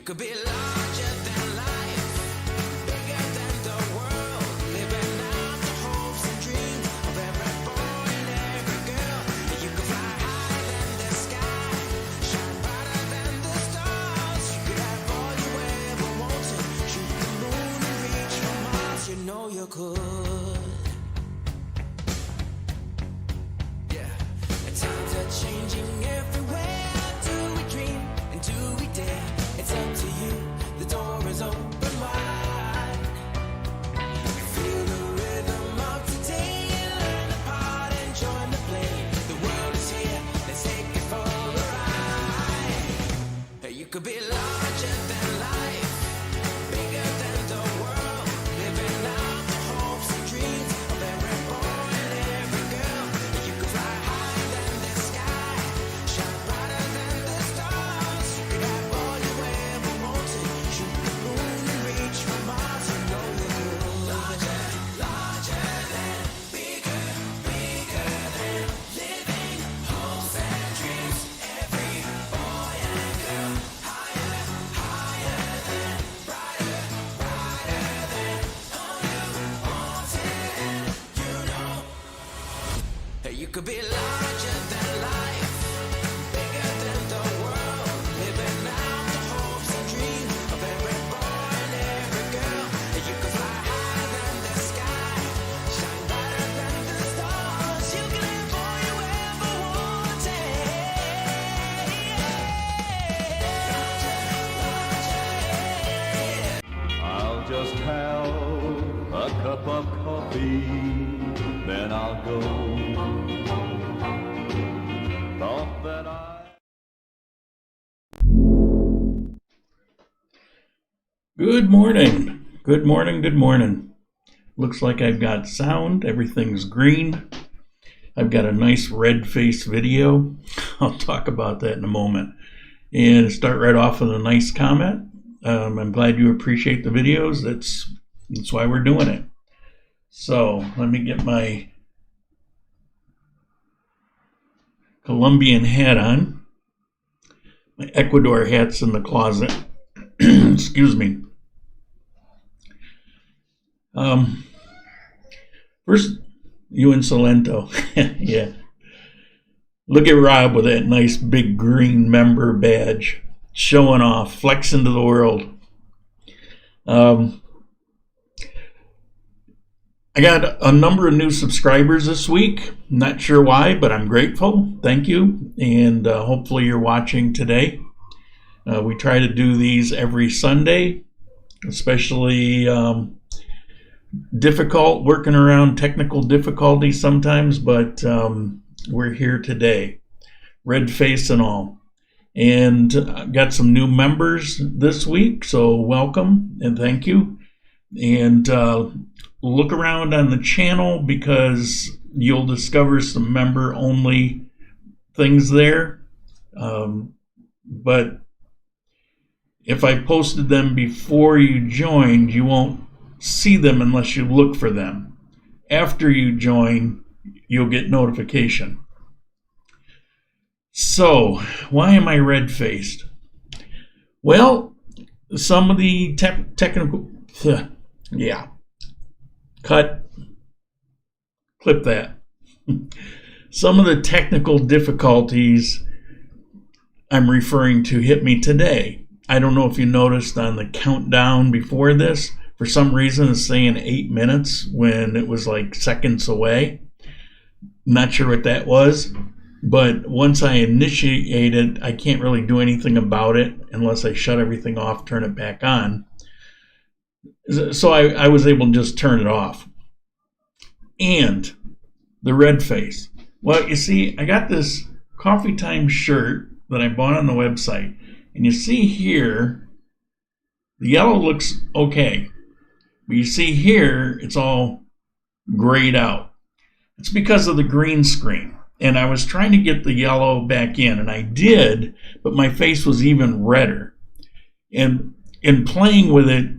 could be larger than life, bigger than the world, living out the hopes and dreams of every boy and every girl. You could fly higher than the sky, shine brighter than the stars. You could have all you ever wanted, shoot the moon and reach for Mars. You know you could. Yeah, times are changing everywhere. Do we dream and do we dare? It's up to you, the door is open wide. Feel the rhythm of today, learn the part and join the play. The world is here, let's take it for a ride. You could be larger than life, bigger than the world, living out the hopes and dreams of every boy and every girl. You could fly higher than the sky, shine brighter than the stars. You could have all you ever wanted, shoot the moon and reach for Mars. You know you could. Larger, larger than, bigger, bigger than, living hopes and dreams. Every boy and girl, higher, higher than, brighter, brighter than, all you wanted, you know. You could be larger than life, bigger than the world, living out the hopes and dreams of every boy and every girl. You could fly higher than the sky, shine brighter than the stars. You can have all you ever wanted. I'll just have a cup of coffee, then I'll go. Thought that Good morning. Good morning. Good morning. Looks like I've got sound. Everything's green. I've got a nice red face video. I'll talk about that in a moment. And start right off with a nice comment. I'm glad you appreciate the videos. That's why we're doing it. So let me get my Colombian hat on. My Ecuador hat's in the closet. Excuse me. First, you and Solento. Yeah. Look at Rob with that nice big green member badge, showing off, flexing to the world. I got a number of new subscribers this week. Not sure why, but I'm grateful. Thank you. And hopefully you're watching today. We try to do these every Sunday, especially difficult, working around technical difficulties sometimes, but we're here today, red face and all. And got some new members this week, so welcome and thank you. And look around on the channel because you'll discover some member-only things there. But if I posted them before you joined, you won't see them unless you look for them. After you join, you'll get notification. So, why am I red-faced? Well, some of the technical... yeah. Cut. Clip that. Some of the technical difficulties I'm referring to hit me today. I don't know if you noticed on the countdown before this, for some reason it's saying 8 minutes when it was like seconds away. Not sure what that was, but once I initiate it, I can't really do anything about it unless I shut everything off, turn it back on. So I was able to just turn it off. And the red face. Well, you see, I got this Coffee Time shirt that I bought on the website. And you see here, the yellow looks okay. But you see here, it's all grayed out. It's because of the green screen. And I was trying to get the yellow back in, and I did, but my face was even redder. And in playing with it,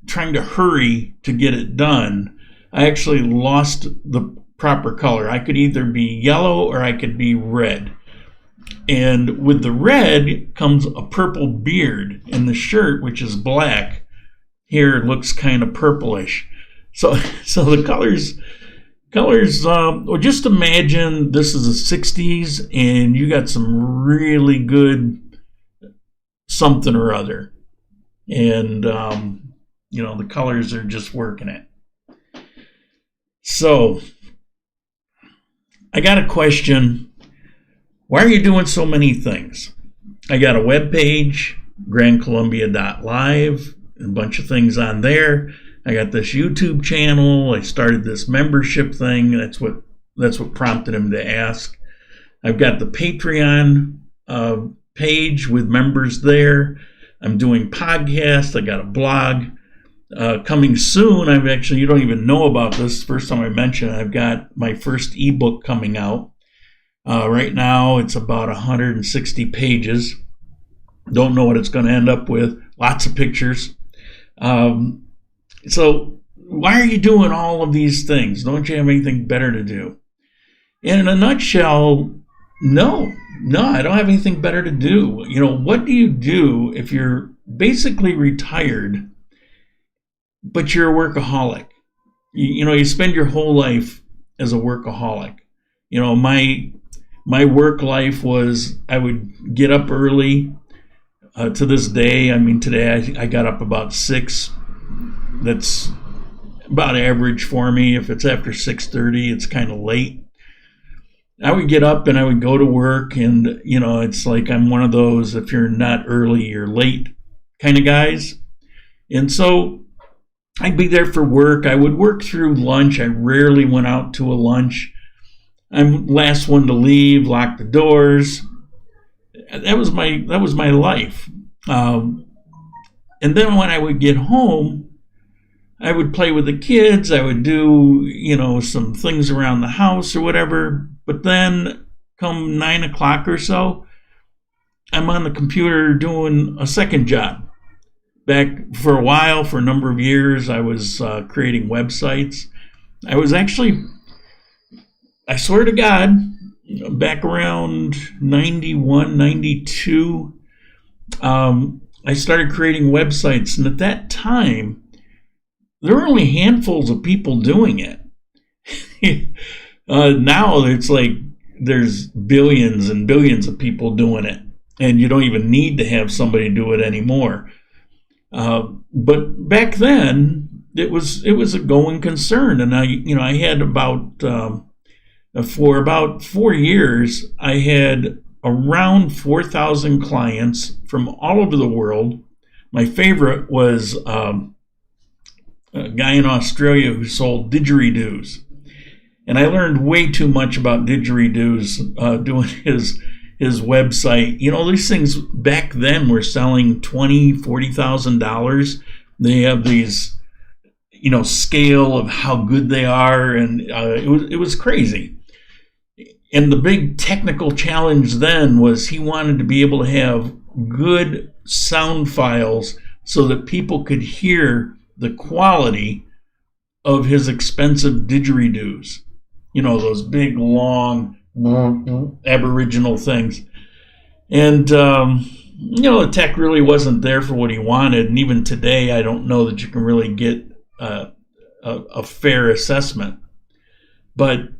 trying to hurry to get it done, I actually lost the proper color. I could either be yellow or I could be red. And with the red comes a purple beard, and the shirt, which is black, here looks kind of purplish. So the colors. Well, just imagine this is the 60s, and you got some really good something or other, and the colors are just working it. So I got a question. Why are you doing so many things? I got a web page, grandcolumbia.live, a bunch of things on there. I got this YouTube channel. I started this membership thing. That's what prompted him to ask. I've got the Patreon page with members there. I'm doing podcasts. I got a blog. Coming soon, you don't even know about this. First time I mentioned it, I've got my first ebook coming out. Right now, it's about 160 pages. Don't know what it's going to end up with. Lots of pictures. So why are you doing all of these things? Don't you have anything better to do? And in a nutshell, no, I don't have anything better to do. What do you do if you're basically retired, but you're a workaholic? You spend your whole life as a workaholic. My work life was I would get up early. To this day, today I got up about 6. That's about average for me. If it's after 6:30, it's kind of late. I would get up and I would go to work, and it's like I'm one of those, if you're not early, you're late kind of guys. And so I'd be there for work. I would work through lunch. I rarely went out to a lunch. I'm the last one to leave, lock the doors. That was my life. And then when I would get home, I would play with the kids. I would do, some things around the house or whatever. But then come 9 o'clock or so, I'm on the computer doing a second job. Back for a while, for a number of years, I was creating websites. I was actually, I swear to God, back around 91, 92, I started creating websites. And at that time, there were only handfuls of people doing it. Now it's like there's billions and billions of people doing it, and you don't even need to have somebody do it anymore. But back then, it was a going concern, and I had for about 4 years, I had around 4,000 clients from all over the world. My favorite was a guy in Australia who sold didgeridoos. And I learned way too much about didgeridoos doing his website. These things back then were selling $20,000, $40,000. They have these, scale of how good they are, and it was crazy. And the big technical challenge then was he wanted to be able to have good sound files so that people could hear the quality of his expensive didgeridoos. Those big, long, aboriginal things. And, the tech really wasn't there for what he wanted. And even today, I don't know that you can really get a fair assessment. But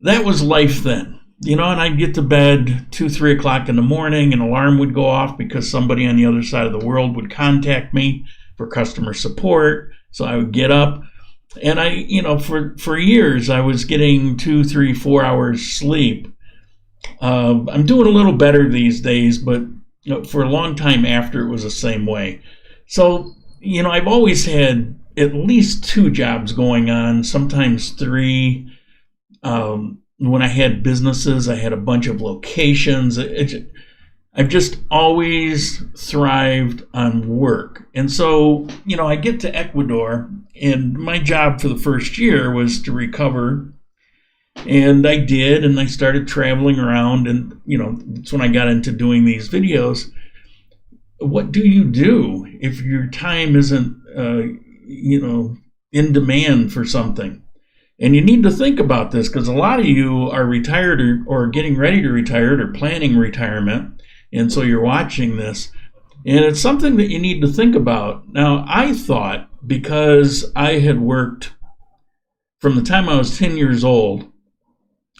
that was life then. And I'd get to bed 2, 3 o'clock in the morning, an alarm would go off because somebody on the other side of the world would contact me for customer support. So I would get up, and for years I was getting 2, 3, 4 hours sleep. I'm doing a little better these days, but for a long time after, it was the same way. So, I've always had at least 2 jobs going on, sometimes 3. When I had businesses, I had a bunch of locations. I've just always thrived on work. And so, I get to Ecuador, and my job for the first year was to recover. And I did, and I started traveling around, and, that's when I got into doing these videos. What do you do if your time isn't, in demand for something? And you need to think about this because a lot of you are retired or getting ready to retire or planning retirement. And so you're watching this. And it's something that you need to think about. Now, I thought because I had worked from the time I was 10 years old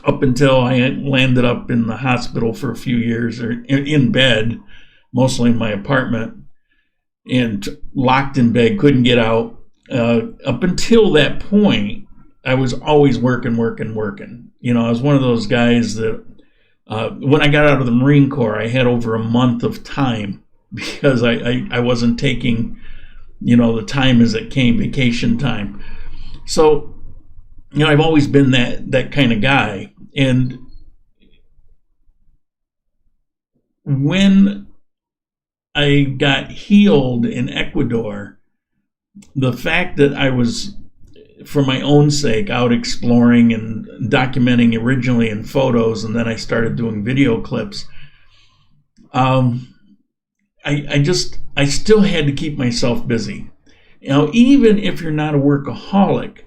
up until I landed up in the hospital for a few years, or in bed, mostly in my apartment, and locked in bed, couldn't get out. Up until that point, I was always working. You know, I was one of those guys that when I got out of the Marine Corps, I had over a month of time because I wasn't taking, you know, the time as it came, vacation time. So, you know, I've always been that kind of guy. And when I got healed in Ecuador, the fact that I was, for my own sake, out exploring and documenting originally in photos, and then I started doing video clips, I still had to keep myself busy. You know, even if you're not a workaholic,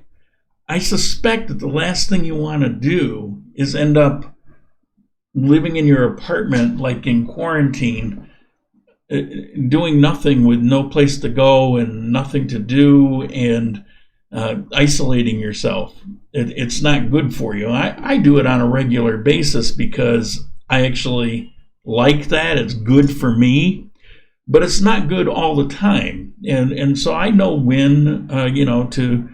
I suspect that the last thing you want to do is end up living in your apartment like in quarantine, doing nothing with no place to go and nothing to do, and isolating yourself. It's not good for you. I do it on a regular basis because I actually like that. It's good for me, but it's not good all the time. And so I know when, you know, to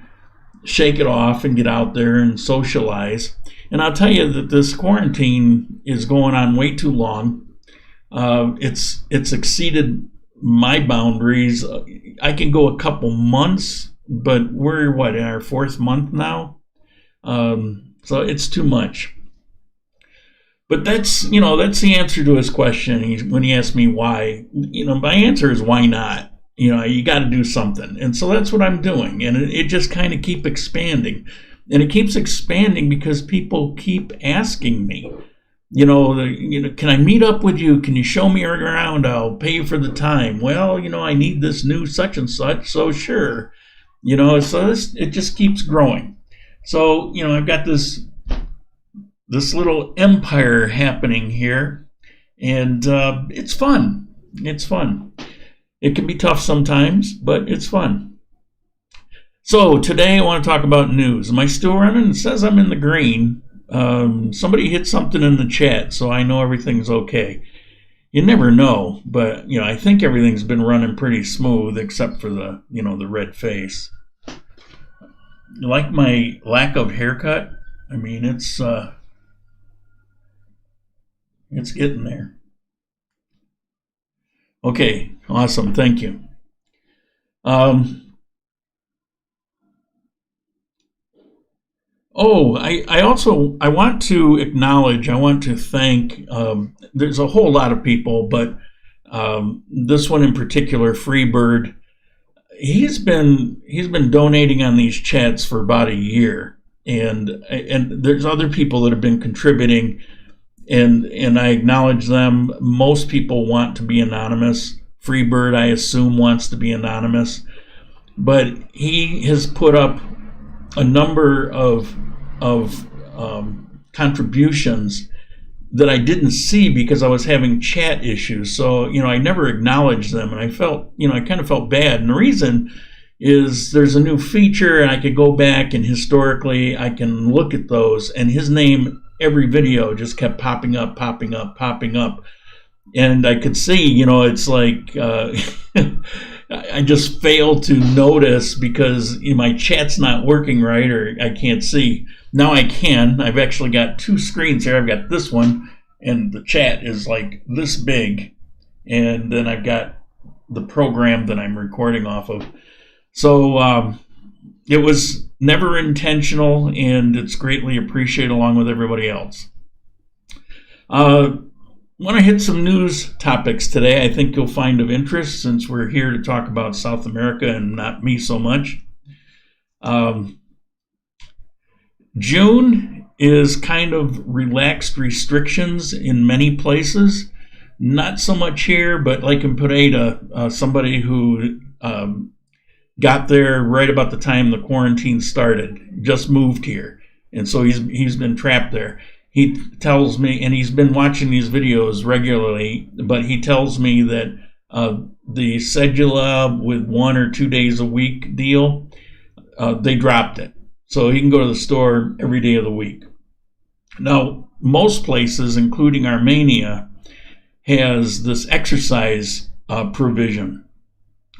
shake it off and get out there and socialize. And I'll tell you that this quarantine is going on way too long. It's exceeded my boundaries. I can go a couple months, but we're in our 4th month now. So it's too much. But that's the answer to his question. When he asked me why, you know, my answer is why not? You know, you got to do something. And so that's what I'm doing. And it just kind of keeps expanding. And it keeps expanding because people keep asking me, can I meet up with you? Can you show me around? I'll pay you for the time. Well, you know, I need this new such and such. So sure. You know, so it just keeps growing. So, you know, I've got this little empire happening here. And it's fun. It's fun. It can be tough sometimes, but it's fun. So today I want to talk about news. Am I still running? It says I'm in the green. Somebody hit something in the chat, so I know everything's okay. You never know, but you know, I think everything's been running pretty smooth except for the red face. You like my lack of haircut? I mean, it's getting there. Okay, awesome. Thank you. I want to acknowledge, I want to thank, there's a whole lot of people, but this one in particular, Freebird, he's been donating on these chats for about a year, and there's other people that have been contributing, and I acknowledge them. Most people want to be anonymous. Freebird, I assume, wants to be anonymous, but he has put up a number of contributions that I didn't see because I was having chat issues. So, you know, I never acknowledged them, and I kind of felt bad. And the reason is there's a new feature, and I could go back and historically I can look at those, and his name every video just kept popping up. And I could see, you know, it's like I just failed to notice because my chat's not working right, or I can't see. Now I can. I've actually got 2 screens here. I've got this one, and the chat is like this big. And then I've got the program that I'm recording off of. So it was never intentional, and it's greatly appreciated along with everybody else. I want to hit some news topics today I think you'll find of interest, since we're here to talk about South America and not me so much. June is kind of relaxed restrictions in many places. Not so much here, but like in Pereira, somebody who got there right about the time the quarantine started, just moved here. And so he's been trapped there. He tells me, and he's been watching these videos regularly, but he tells me that the cedula with 1 or 2 days a week deal, they dropped it. So he can go to the store every day of the week. Now, most places, including Armenia, has this exercise provision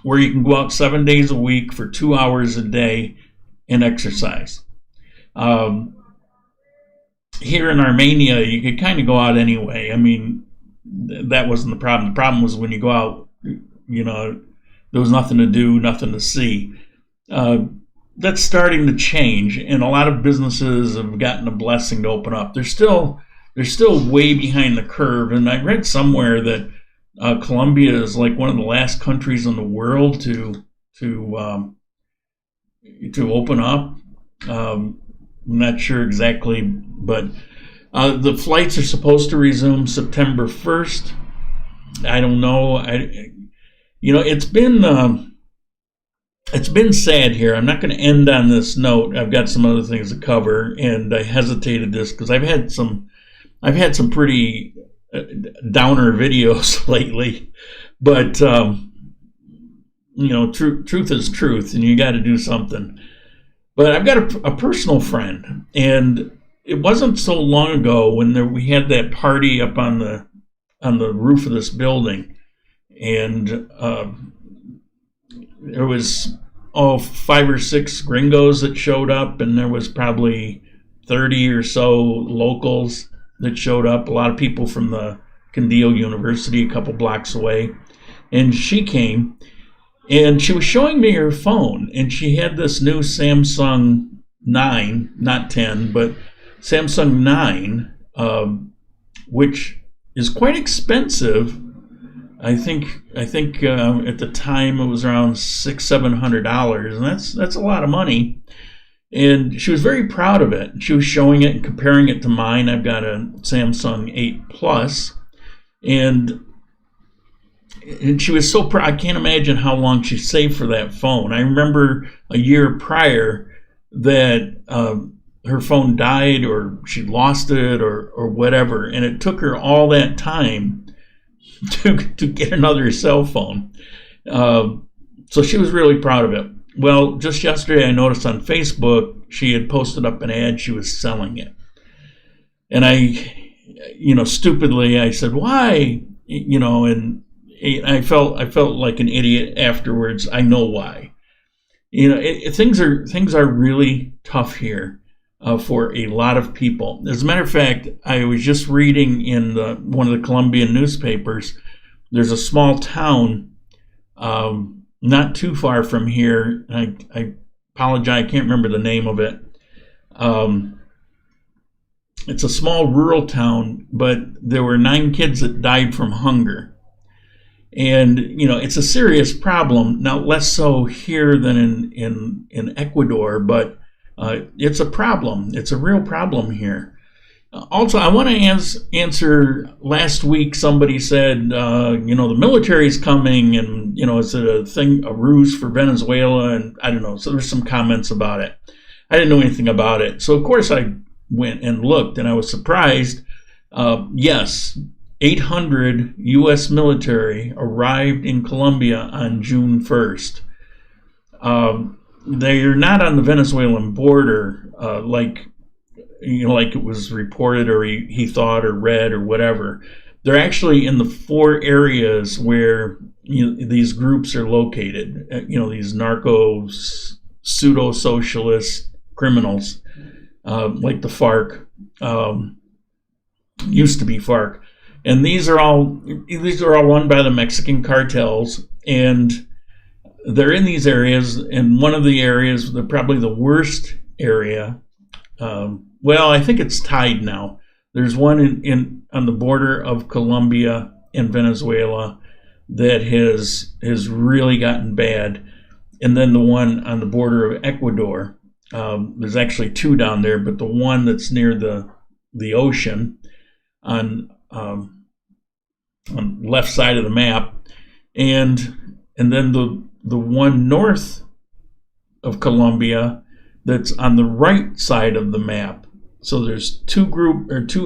where you can go out 7 days a week for 2 hours a day and exercise. Here in Armenia, you could kind of go out anyway. I mean, that wasn't the problem. The problem was when you go out, there was nothing to do, nothing to see. That's starting to change, and a lot of businesses have gotten a blessing to open up. They're still way behind the curve, and I read somewhere that Colombia is like one of the last countries in the world to open up. I'm not sure exactly, but the flights are supposed to resume September 1st. I don't know. It's been sad here. I'm not going to end on this note. I've got some other things to cover, and I hesitated this because I've had some pretty downer videos lately. But truth is truth, and you got to do something. But I've got a personal friend, and it wasn't so long ago when we had that party up on the roof of this building, and there was 5 or 6 gringos that showed up, and there was probably 30 or so locals that showed up. A lot of people from the Condil University, a couple blocks away, and she came. And she was showing me her phone, and she had this new Samsung 9, not 10, but Samsung 9, which is quite expensive. I think at the time it was around $600-700, and that's a lot of money. And she was very proud of it. She was showing it and comparing it to mine. I've got a Samsung 8 Plus, and she was so proud. I can't imagine how long she saved for that phone. I remember a year prior that her phone died, or she lost it, or whatever, and it took her all that time to get another cell phone. So she was really proud of it. Well, just yesterday I noticed on Facebook she had posted up an ad. She was selling it, and I, stupidly I said, "Why?" And I felt like an idiot afterwards. I know why. Things are really tough here for a lot of people. As a matter of fact, I was just reading in one of the Colombian newspapers. There's a small town not too far from here. I apologize, I can't remember the name of it. It's a small rural town, but there were 9 kids that died from hunger. And, it's a serious problem. Now, less so here than in Ecuador, but it's a problem. It's a real problem here. Also, I want to answer, last week somebody said, the military's coming, and, is it a ruse for Venezuela? And I don't know. So there's some comments about it. I didn't know anything about it. So, of course, I went and looked, and I was surprised. Yes. 800 U.S. military arrived in Colombia on June 1st. They're not on the Venezuelan border like it was reported, or he thought, or read, or whatever. They're actually in the 4 areas where these groups are located. These narco pseudo-socialist criminals like the FARC, used to be FARC. And these are all run by the Mexican cartels, and they're in these areas. And one of the areas, probably the worst area, I think it's tied now. There's one on the border of Colombia and Venezuela that has really gotten bad, and then the one on the border of Ecuador. There's actually 2 down there, but the one that's near the ocean on left side of the map, and then the one north of Colombia that's on the right side of the map. So there's two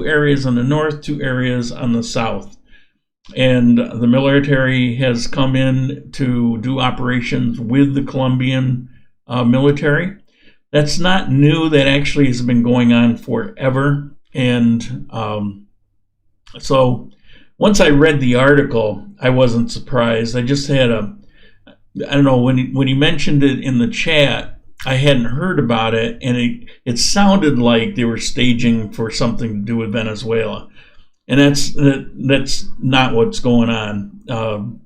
areas on the north, two areas on the south. And the military has come in to do operations with the Colombian military. That's not new. That actually has been going on forever. And so once I read the article, I wasn't surprised. I just had I don't know, when he mentioned it in the chat, I hadn't heard about it, and it sounded like they were staging for something to do with Venezuela. And that's not what's going on.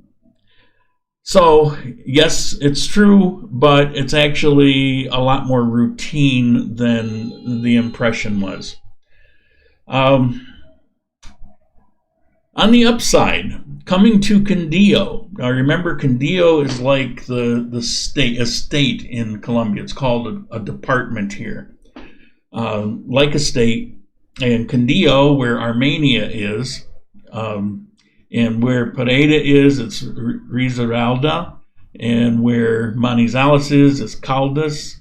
So, yes, it's true, but it's actually a lot more routine than the impression was. On the upside, coming to Quindío. Now, remember, Quindío is like a state in Colombia. It's called a department here, like a state. And Quindío, where Armenia is, and where Pereira is, it's Risaralda, and where Manizales is Caldas,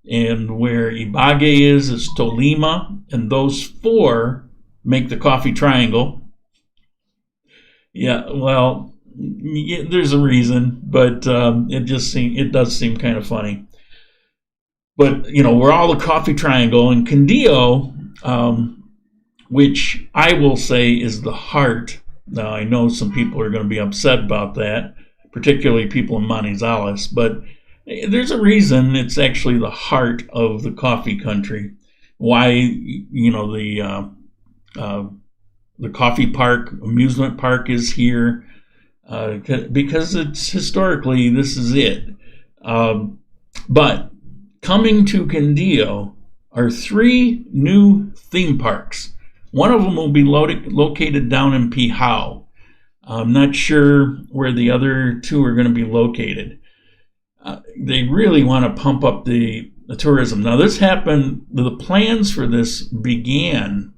and where Ibagué is Tolima, and those four make the coffee triangle. Yeah, well, there's a reason, but it does seem kind of funny. But we're all the coffee triangle, and Quindío, which I will say is the heart. Now I know some people are going to be upset about that, particularly people in Manizales, but there's a reason it's actually the heart of the coffee country. Why the coffee park, amusement park is here, because it's historically, this is it. But coming to Quindío are 3 new theme parks. One of them will be located down in Pijao. I'm not sure where the other 2 are going to be located. They really want to pump up the tourism. Now, this happened, the plans for this began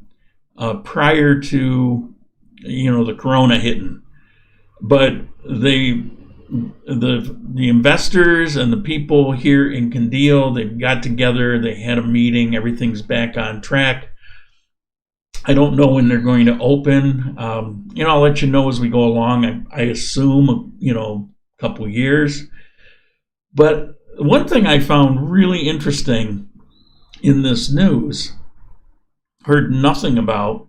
prior to the corona hitting, but the investors and the people here in Quindío, they got together, they had a meeting, everything's back on track. I don't know when they're going to open. I'll let you know as we go along. I assume a couple years. But one thing I found really interesting in this news, heard nothing about,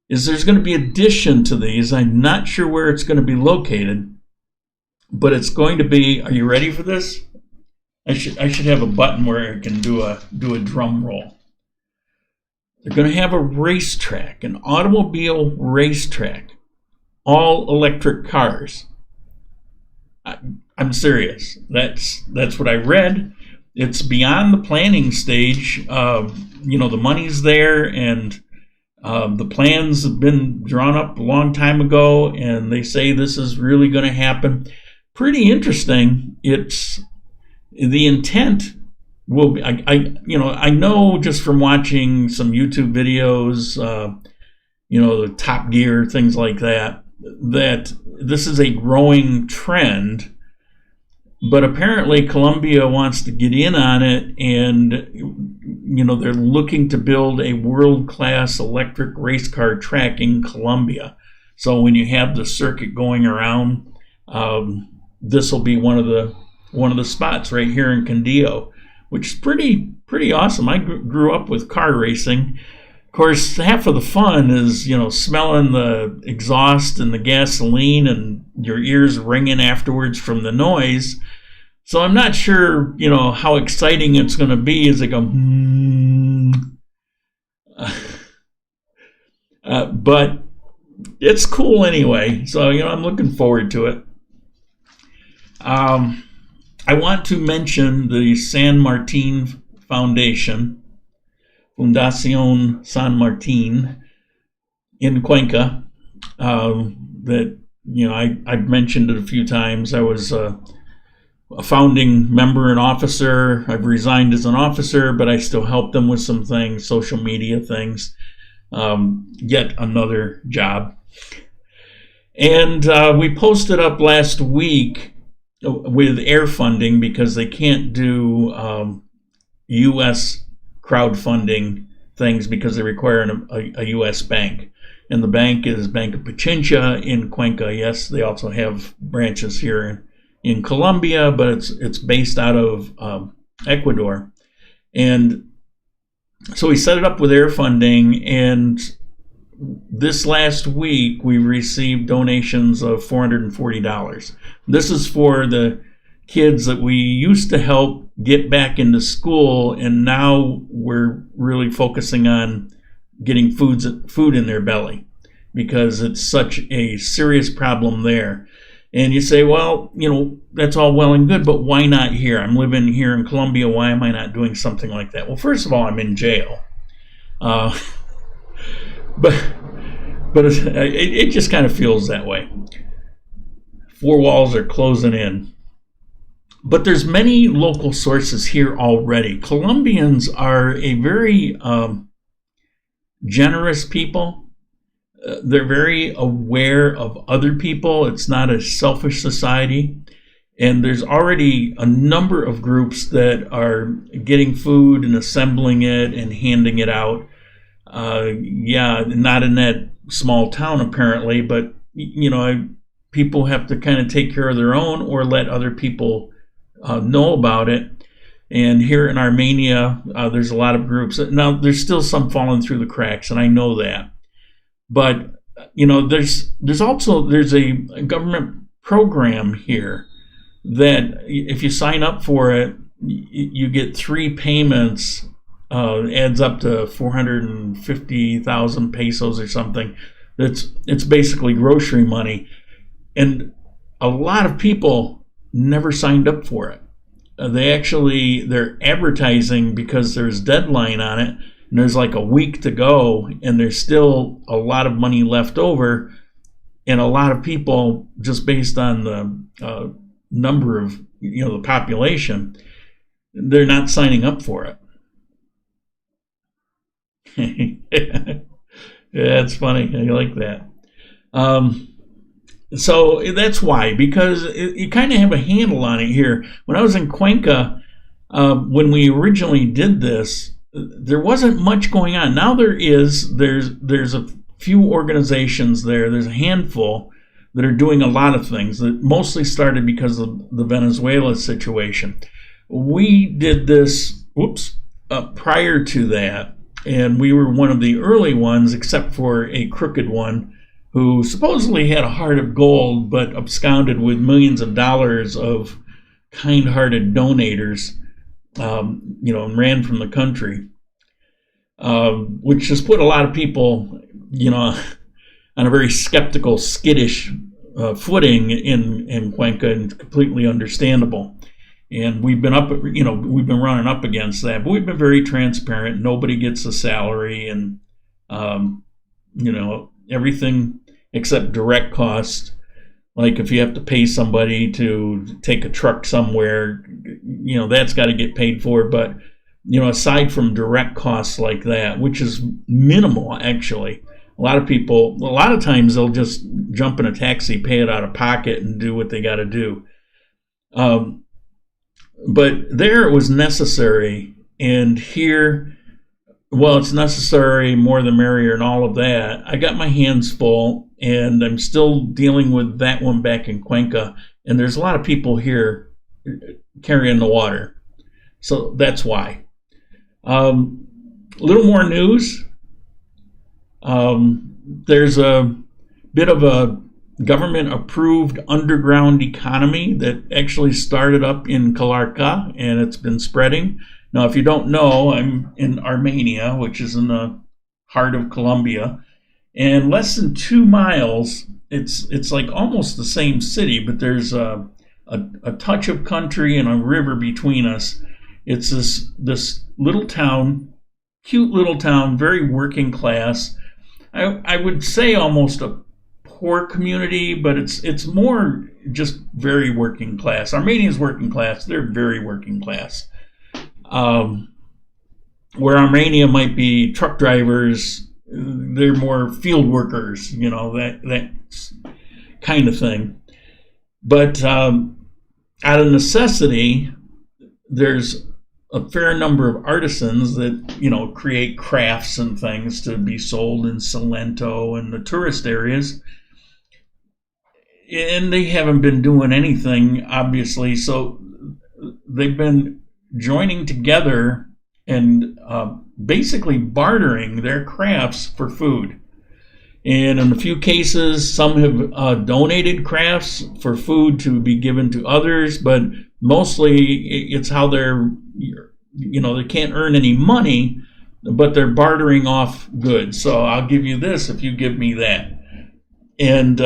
is there's going to be addition to these. I'm not sure where it's going to be located, but it's going to be, are you ready for this? I should have a button where I can do a drum roll. They're going to have a racetrack, an automobile racetrack, all electric cars. I'm serious. That's what I read. It's beyond the planning stage. The money's there, and the plans have been drawn up a long time ago, and they say this is really going to happen. Pretty interesting. It's the intent will be. I know just from watching some YouTube videos, the Top Gear, things like that, that this is a growing trend. But apparently Colombia wants to get in on it, and they're looking to build a world-class electric race car track in Colombia. So when you have the circuit going around, this will be one of the spots right here in Quindío, which is pretty awesome. I grew up with car racing. Of course, half of the fun is smelling the exhaust and the gasoline, and your ears ringing afterwards from the noise. So I'm not sure how exciting it's going to be as they go. But it's cool anyway. So I'm looking forward to it. I want to mention the San Martin Foundation, Fundación San Martin in Cuenca. That I've mentioned it a few times. I was a founding member and officer. I've resigned as an officer, but I still help them with some things, social media things. Yet another job. And we posted up last week with air funding because they can't do U.S. crowdfunding things because they require a U.S. bank. And the bank is Bank of Pichincha in Cuenca. Yes, they also have branches here in Colombia, but it's based out of Ecuador. And so we set it up with air funding, and this last week we received donations of $440. This is for the kids that we used to help get back into school, and now we're really focusing on getting food in their belly because it's such a serious problem there. And you say, well, that's all well and good, but why not here? I'm living here in Colombia. Why am I not doing something like that? Well, first of all, I'm in jail. But it just kind of feels that way. Four walls are closing in. But there's many local sources here already. Colombians are a very generous people. They're very aware of other people. It's not a selfish society. And there's already a number of groups that are getting food and assembling it and handing it out. Not in that small town apparently, but people have to kind of take care of their own or let other people know about it. And here in Armenia, there's a lot of groups. Now, there's still some falling through the cracks, and I know that. But there's a government program here that if you sign up for it, you get 3 payments. Adds up to 450,000 pesos or something. It's basically grocery money, and a lot of people never signed up for it. They're advertising because there's deadline on it, and there's like a week to go, and there's still a lot of money left over, and a lot of people, just based on the number of the population, they're not signing up for it. That's funny. I like that. So that's why, because you kind of have a handle on it here. When I was in Cuenca, when we originally did this, there wasn't much going on. Now there's a few organizations there. There's a handful that are doing a lot of things that mostly started because of the Venezuela situation. We did this, prior to that. And we were one of the early ones, except for a crooked one who supposedly had a heart of gold, but absconded with millions of dollars of kind-hearted donators, and ran from the country, which just put a lot of people, on a very skeptical, skittish footing in Cuenca, and it's completely understandable. And we've been running up against that, but we've been very transparent. Nobody gets a salary, and everything except direct costs. Like if you have to pay somebody to take a truck somewhere, that's got to get paid for. But aside from direct costs like that, which is minimal actually, a lot of times they'll just jump in a taxi, pay it out of pocket, and do what they got to do. But there it was necessary, and here, well, it's necessary, more the merrier, and all of that. I got my hands full, and I'm still dealing with that one back in Cuenca, and there's a lot of people here carrying the water. So that's why. A little more news. There's a bit of a government-approved underground economy that actually started up in Calarca, and it's been spreading. Now, if you don't know, I'm in Armenia, which is in the heart of Colombia, and less than 2 miles, it's like almost the same city, but there's a touch of country and a river between us. It's this little town, cute little town, very working class. I would say almost a poor community, but it's more just very working class. Armenia's working class. They're very working class. Where Armenia might be truck drivers, they're more field workers, that kind of thing. But out of necessity, there's a fair number of artisans that, you know, create crafts and things to be sold in Salento and the tourist areas. And they haven't been doing anything, obviously. So they've been joining together and basically bartering their crafts for food. And in a few cases, some have donated crafts for food to be given to others, but mostly it's how they're, you know, they can't earn any money, but they're bartering off goods. So I'll give you this if you give me that. And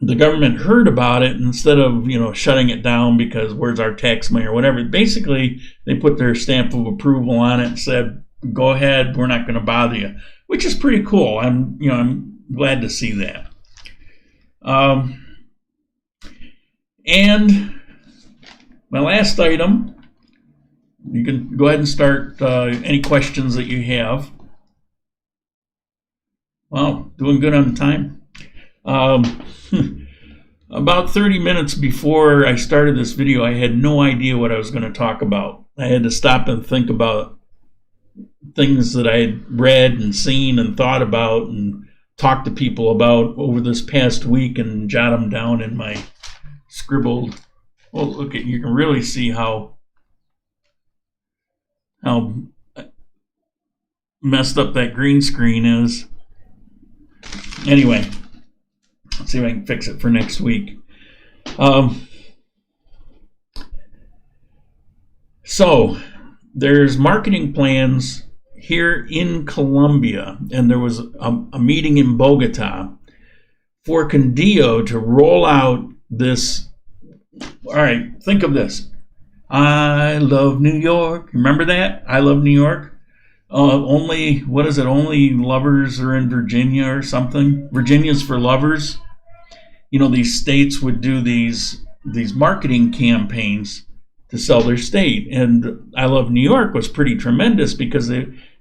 the government heard about it. Instead of, you know, shutting it down because where's our tax money or whatever, basically they put their stamp of approval on it and said, go ahead, we're not going to bother you, which is pretty cool. I'm glad to see that. And my last item, you can go ahead and start any questions that you have. Wow, doing good on time. About 30 minutes before I started this video, I had no idea what I was going to talk about. I had to stop and think about things that I had read and seen and thought about and talked to people about over this past week and jot them down in my scribbled. Oh, look at, you can really see how messed up that green screen is. Anyway, let's see if I can fix it for next week. So there's marketing plans here in Colombia, and there was a meeting in Bogota for Condillo to roll out this. All right, think of this. I love New York. Remember that? I love New York. Only, what is it? Only lovers are in Virginia or something. Virginia's for lovers. You know, these states would do these marketing campaigns to sell their state. And I Love New York was pretty tremendous because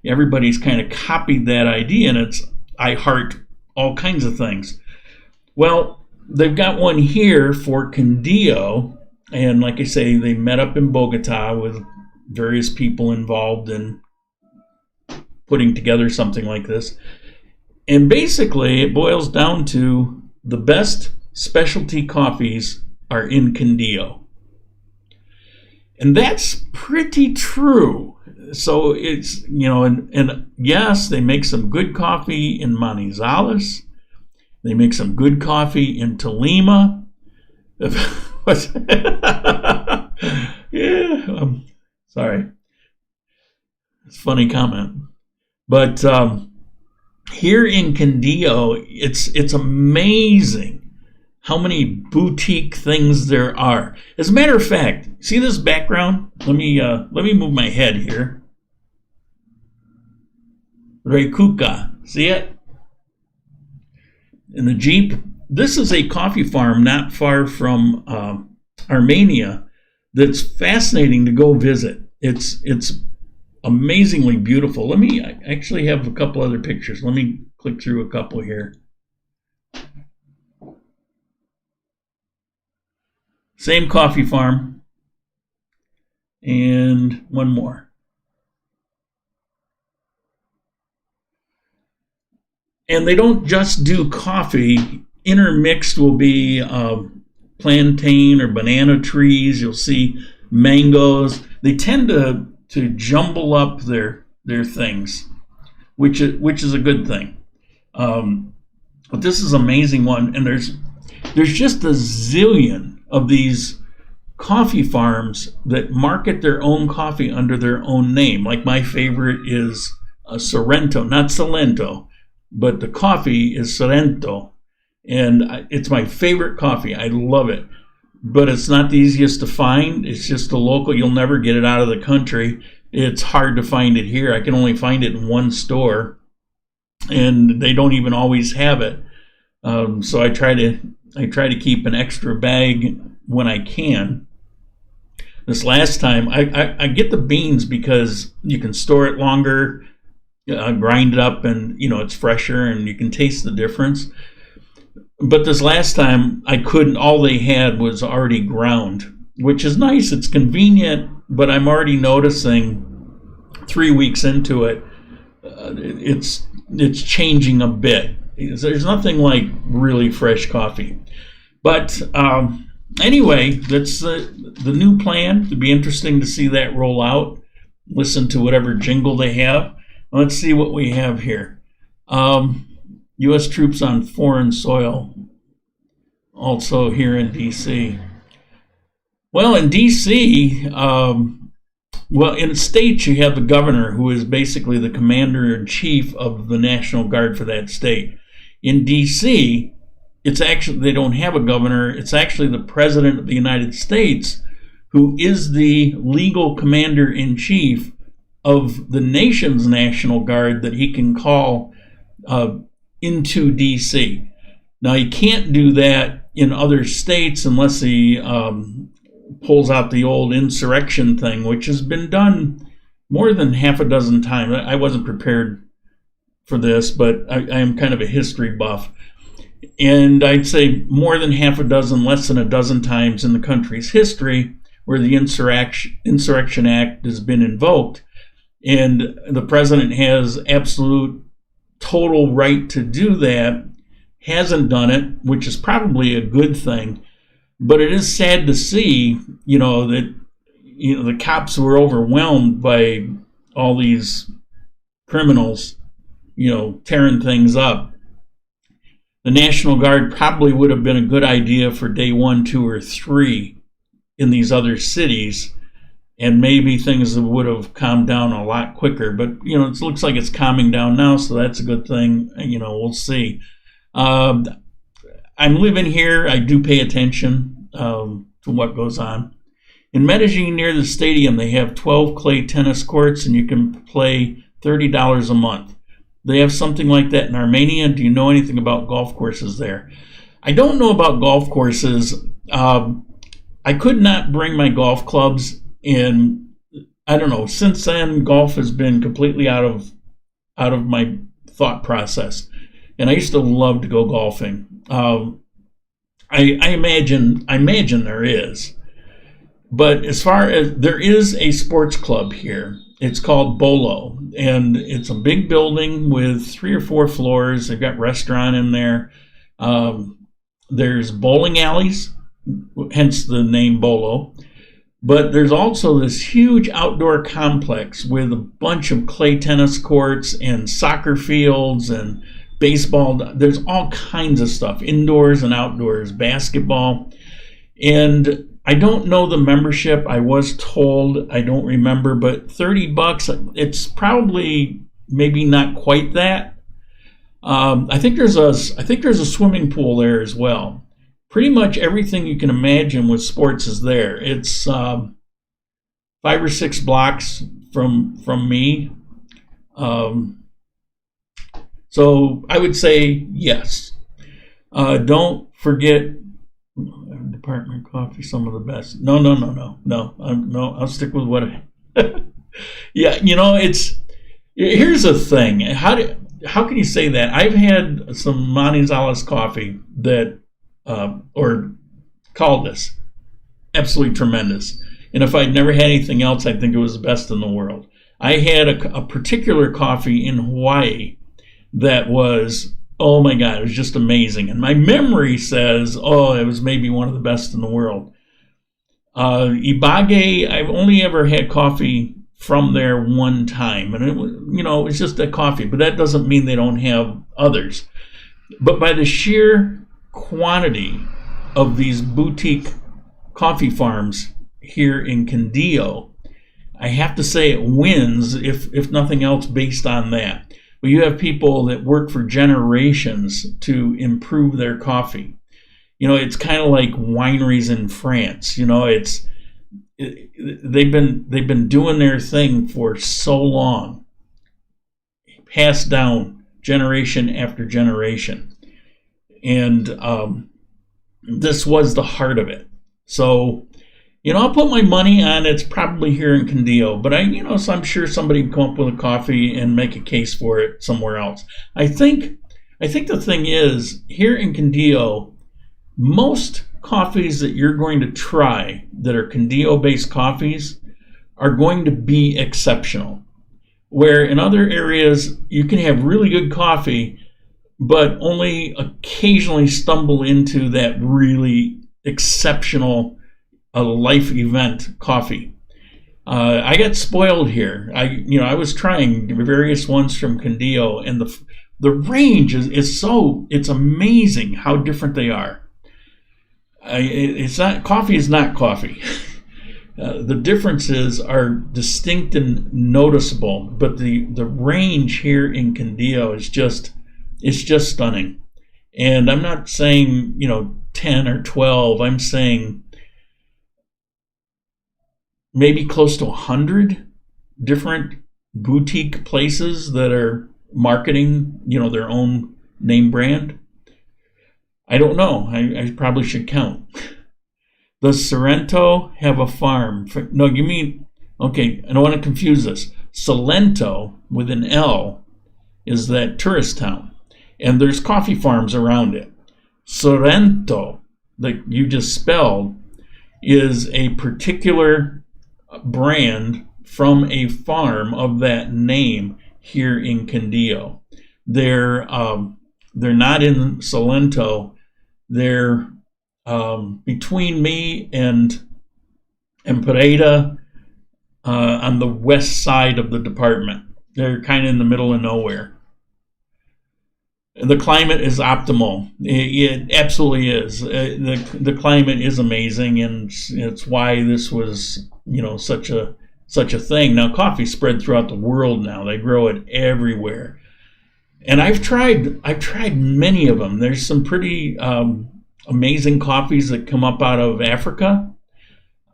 everybody's kind of copied that idea, and it's I heart all kinds of things. Well, they've got one here for Condillo, and like I say, they met up in Bogota with various people involved in putting together something like this. And basically, it boils down to the best specialty coffees are in Condillo. And that's pretty true. So it's, you know, and yes, they make some good coffee in Manizales. They make some good coffee in Tolima. Yeah, sorry. It's a funny comment. But here in Condillo, it's amazing how many boutique things there are. As a matter of fact, see this background? Let me move my head here. Jukka, see it? In the Jeep. This is a coffee farm not far from Armenia that's fascinating to go visit. It's amazingly beautiful. I actually have a couple other pictures. Let me click through a couple here. Same coffee farm. And one more. And they don't just do coffee. Intermixed will be plantain or banana trees. You'll see mangoes. They tend to jumble up their things, which is a good thing. But this is an amazing one, and there's just a zillion of these coffee farms that market their own coffee under their own name. Like my favorite is Sorrento, not Salento, but the coffee is Sorrento, and it's my favorite coffee. I love it, but it's not the easiest to find. It's just a local. You'll never get it out of the country. It's hard to find it here. I can only find it in one store, and they don't even always have it. So I try to keep an extra bag when I can. This last time, I get the beans because you can store it longer, grind it up, and you know it's fresher, and you can taste the difference. But this last time I couldn't. All they had was already ground, which is nice. It's convenient, but I'm already noticing 3 weeks into it, it's changing a bit. There's nothing like really fresh coffee. But anyway, that's the new plan. It'd be interesting to see that roll out. Listen to whatever jingle they have. Let's see what we have here. U.S. troops on foreign soil, also here in D.C. Well, in D.C., in states, you have the governor, who is basically the commander-in-chief of the National Guard for that state. In D.C., it's actually, they don't have a governor. It's actually the President of the United States who is the legal commander-in-chief of the nation's National Guard that he can call into D.C. Now, he can't do that in other states unless he pulls out the old insurrection thing, which has been done more than half a dozen times. I wasn't prepared for this, but I am kind of a history buff. And I'd say more than half a dozen, less than a dozen times in the country's history where the Insurrection Act has been invoked. And the president has absolute total right to do that, hasn't done it, which is probably a good thing. But it is sad to see, that the cops were overwhelmed by all these criminals, tearing things up. The National Guard probably would have been a good idea for day 1, 2, or 3 in these other cities, and maybe things would have calmed down a lot quicker. But, it looks like it's calming down now, so that's a good thing. We'll see. I'm living here. I do pay attention to what goes on. In Medellin, near the stadium, they have 12 clay tennis courts, and you can play $30 a month. They have something like that in Armenia. Do you know anything about golf courses there? I don't know about golf courses. I could not bring my golf clubs, and I don't know. Since then, golf has been completely out of my thought process. And I used to love to go golfing. I imagine there is. But as far as, there is a sports club here. It's called Bolo, and it's a big building with 3 or 4 floors. They've got restaurant in there. There's bowling alleys, hence the name Bolo. But there's also this huge outdoor complex with a bunch of clay tennis courts and soccer fields and baseball. There's all kinds of stuff, indoors and outdoors, basketball. And I don't know the membership. I was told, I don't remember, but $30, it's probably maybe not quite that. I think there's a swimming pool there as well. Pretty much everything you can imagine with sports is there. It's 5 or 6 blocks from me. So I would say yes. Don't forget Department Coffee, some of the best. No. I'll stick with what yeah, here's the thing. How can you say that? I've had some Manizales coffee that, or Caldas, absolutely tremendous. And if I'd never had anything else, I think it was the best in the world. I had a particular coffee in Hawaii that was, oh my God, it was just amazing. And my memory says, it was maybe one of the best in the world. Ibage, I've only ever had coffee from there one time. And it was just a coffee, but that doesn't mean they don't have others. But by the sheer quantity of these boutique coffee farms here in Quindío, I have to say it wins, if nothing else, based on that. But you have people that work for generations to improve their coffee. It's kind of like wineries in France. They've been doing their thing for so long, passed down generation after generation, and this was the heart of it. So, I'll put my money on it's probably here in Quindío, but so I'm sure somebody can come up with a coffee and make a case for it somewhere else. I think I think the thing is, here in Candio, most coffees that you're going to try that are Candio-based coffees are going to be exceptional. Where in other areas, you can have really good coffee, but only occasionally stumble into that really exceptional life event coffee. I got spoiled here. I was trying various ones from Candio, and the range is so, it's amazing how different they are. Coffee is not coffee. The differences are distinct and noticeable, but the range here in Candio is just stunning. And I'm not saying 10 or 12. I'm saying maybe close to 100 different boutique places that are marketing their own name brand. I don't know. I probably should count. Does Sorrento have a farm? No, you mean, okay, I don't want to confuse this. Salento, with an L, is that tourist town. And there's coffee farms around it. Sorrento, that you just spelled, is a particular brand from a farm of that name here in Candio. They're not in Salento. They're between me and Pereira on the west side of the department. They're kind of in the middle of nowhere. The climate is optimal. It absolutely is. The climate is amazing, and it's why this was such a thing. Now, coffee spread throughout the world now. They grow it everywhere. And I've tried many of them. There's some pretty amazing coffees that come up out of Africa.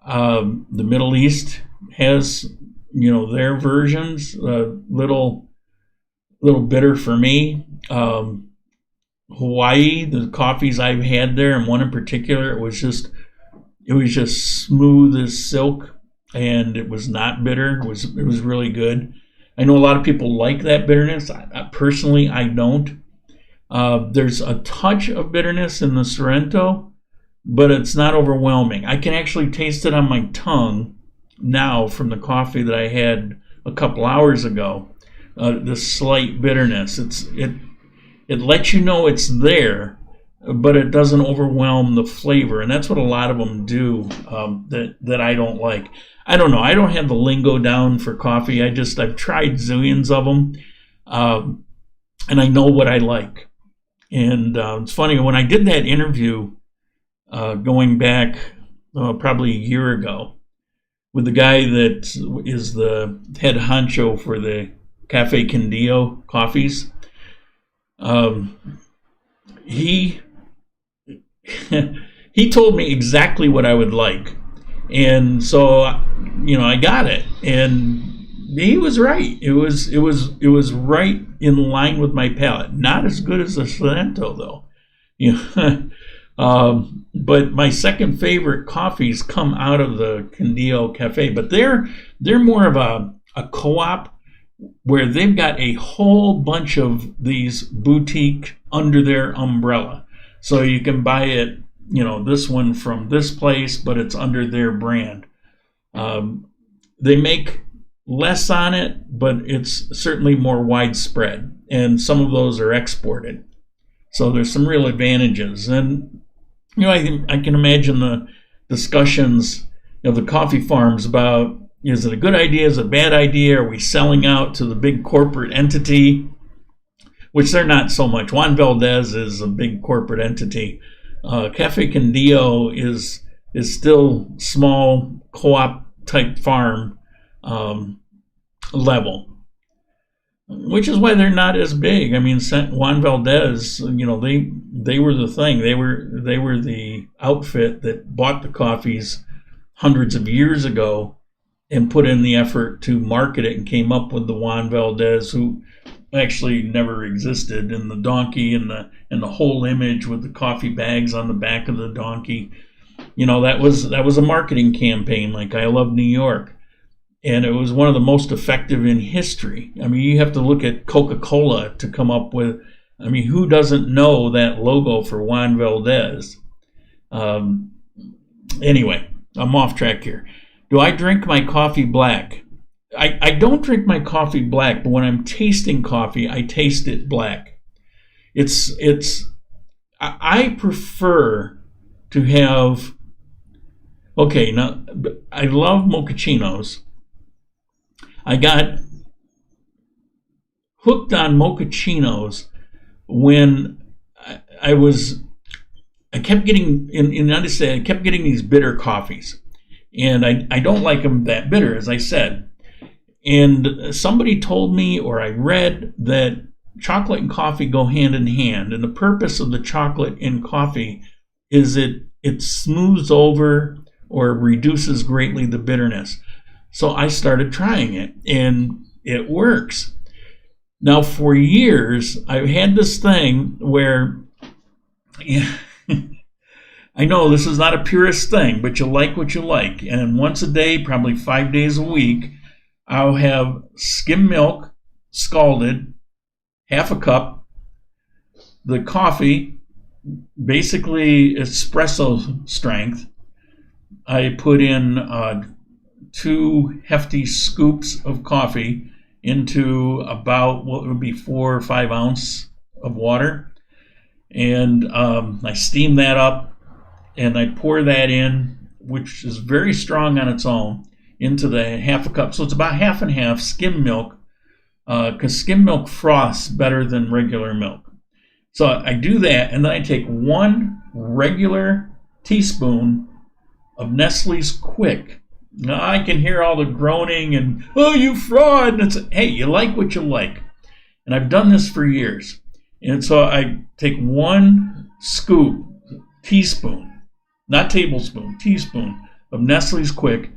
The Middle East has, their versions. Little bitter for me. Hawaii, the coffees I've had there, and one in particular, it was just smooth as silk, and it was not bitter. It was really good. I know a lot of people like that bitterness. Personally, I don't. There's a touch of bitterness in the Sorrento, but it's not overwhelming. I can actually taste it on my tongue now from the coffee that I had a couple hours ago. The slight bitterness. It lets you know it's there, but it doesn't overwhelm the flavor, and that's what a lot of them do that I don't like. I don't know. I don't have the lingo down for coffee. I've tried zillions of them, and I know what I like. And it's funny, when I did that interview going back probably a year ago with the guy that is the head honcho for the Cafe Candio coffees, he told me exactly what I would like. And so, I got it, and he was right. It was right in line with my palate. Not as good as the Sorrento, though. But my second favorite coffees come out of the Candio Cafe, but they're more of a co-op where they've got a whole bunch of these boutique under their umbrella. So you can buy it, this one from this place, but it's under their brand. They make less on it, but it's certainly more widespread. And some of those are exported. So there's some real advantages. And, I can imagine the discussions of the coffee farms about, is it a good idea? Is it a bad idea? Are we selling out to the big corporate entity? Which they're not so much. Juan Valdez is a big corporate entity. Cafe Candio is still small co-op type farm level, which is why they're not as big. I mean, Juan Valdez, they were the thing. They were the outfit that bought the coffees hundreds of years ago and put in the effort to market it and came up with the Juan Valdez, who actually never existed, and the donkey and the whole image with the coffee bags on the back of the donkey. That was a marketing campaign like I Love New York. And it was one of the most effective in history. I mean, you have to look at Coca-Cola to come up with I mean, who doesn't know that logo for Juan Valdez? Anyway, I'm off track here. Do I drink my coffee black? I don't drink my coffee black, but when I'm tasting coffee, I taste it black. I prefer to have, okay, now I love mochachinos. I got hooked on mochachinos when I kept getting, in the United States, I kept getting these bitter coffees. And I don't like them that bitter, as I said. And somebody told me, or I read, that chocolate and coffee go hand in hand. And the purpose of the chocolate in coffee is it smooths over or reduces greatly the bitterness. So I started trying it, and it works. Now, for years, I've had this thing where, yeah, I know this is not a purist thing, but you like what you like. And once a day, probably 5 days a week, I'll have skim milk, scalded, half a cup. The coffee, basically espresso strength. I put in 2 hefty scoops of coffee into about what would be 4 or 5 ounces of water. And I steam that up, and I pour that in, which is very strong on its own, into the half a cup. So it's about half and half skim milk, because skim milk froths better than regular milk. So I do that, and then I take 1 regular teaspoon of Nestle's Quick. Now I can hear all the groaning and, oh, you fraud. And it's, hey, you like what you like. And I've done this for years. And so I take 1 scoop, teaspoon, not tablespoon, teaspoon of Nestle's Quick,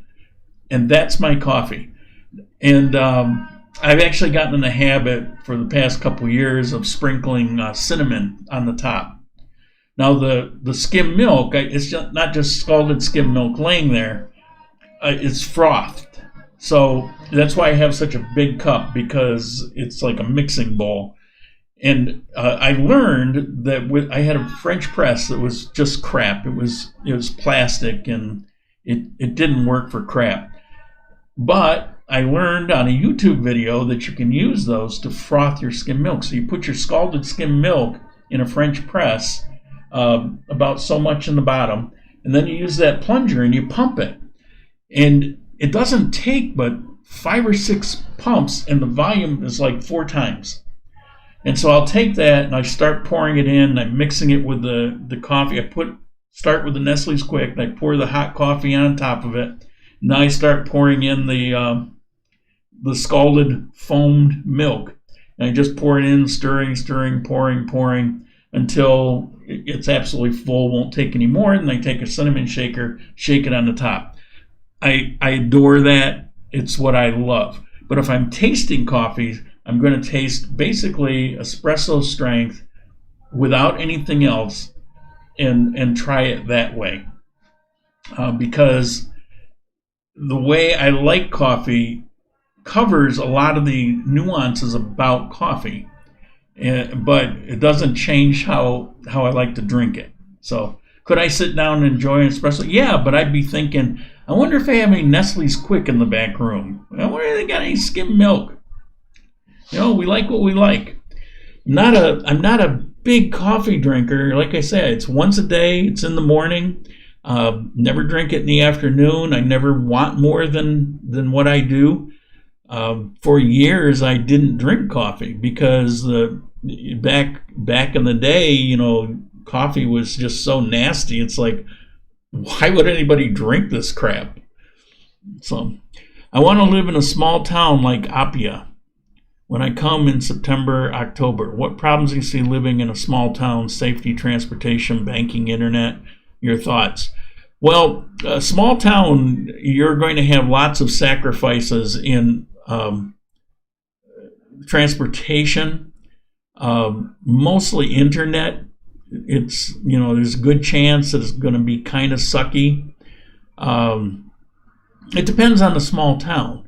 and that's my coffee. And I've actually gotten in the habit for the past couple years of sprinkling cinnamon on the top. Now the skim milk, it's not just scalded skim milk laying there, it's frothed. So that's why I have such a big cup, because it's like a mixing bowl. And I learned that I had a French press that was just crap. It was plastic, and it didn't work for crap. But I learned on a YouTube video that you can use those to froth your skim milk. So you put your scalded skim milk in a French press, about so much in the bottom, and then you use that plunger and you pump it. And it doesn't take but 5 or 6 pumps, and the volume is like 4 times. And so I'll take that and I start pouring it in. I'm mixing it with the coffee. Start with the Nestle's Quick, and I pour the hot coffee on top of it. Now I start pouring in the scalded foamed milk. And I just pour it in, stirring, pouring until it's absolutely full, won't take any more. And I take a cinnamon shaker, shake it on the top. I adore that. It's what I love. But if I'm tasting coffees, I'm going to taste basically espresso strength without anything else, and try it that way. Because the way I like coffee covers a lot of the nuances about coffee, but it doesn't change how I like to drink it. So could I sit down and enjoy an espresso? Yeah, but I'd be thinking, I wonder if they have any Nestle's Quick in the back room. I wonder if they got any skim milk. You know, we like what we like. I'm not a big coffee drinker. Like I said, it's once a day. It's in the morning. Never drink it in the afternoon. I never want more than what I do. For years, I didn't drink coffee because back in the day, you know, coffee was just so nasty. It's like, why would anybody drink this crap? So I want to live in a small town like Apia. When I come in September, October, what problems do you see living in a small town? Safety, transportation, banking, internet? Your thoughts? Well, a small town, you're going to have lots of sacrifices in transportation, mostly internet. It's, you know, there's a good chance that it's going to be kind of sucky. It depends on the small town.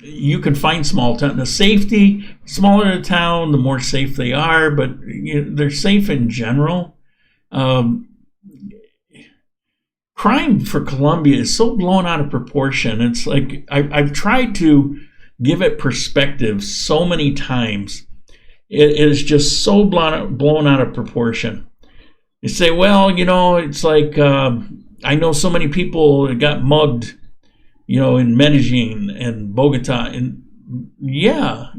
you can find small town. The safety, smaller the town, the more safe they are, but they're safe in general. Crime for Colombia is so blown out of proportion. It's like I've tried to give it perspective so many times. It is just so blown out of proportion. You say, well, it's like I know so many people that got mugged, in Medellin and Bogota, and yeah,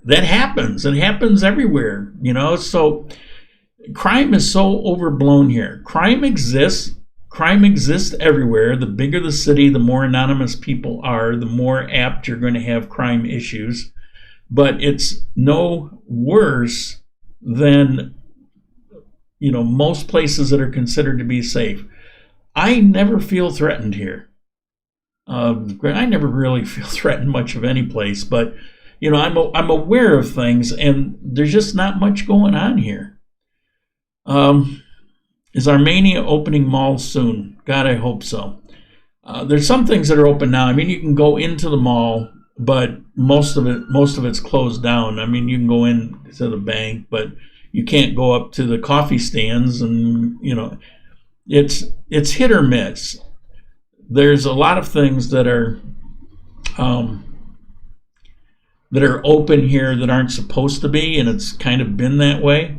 that happens. It happens everywhere, So crime is so overblown here. Crime exists. Crime exists everywhere. The bigger the city, the more anonymous people are, the more apt you're going to have crime issues. But it's no worse than, most places that are considered to be safe. I never feel threatened here. I never really feel threatened much of any place, but, I'm aware of things, and there's just not much going on here. Is Armenia opening malls soon? God, I hope so. There's some things that are open now. I mean, you can go into the mall, but most of it's closed down. I mean, you can go into the bank, but you can't go up to the coffee stands, and it's hit or miss. There's a lot of things that are open here that aren't supposed to be, and it's kind of been that way.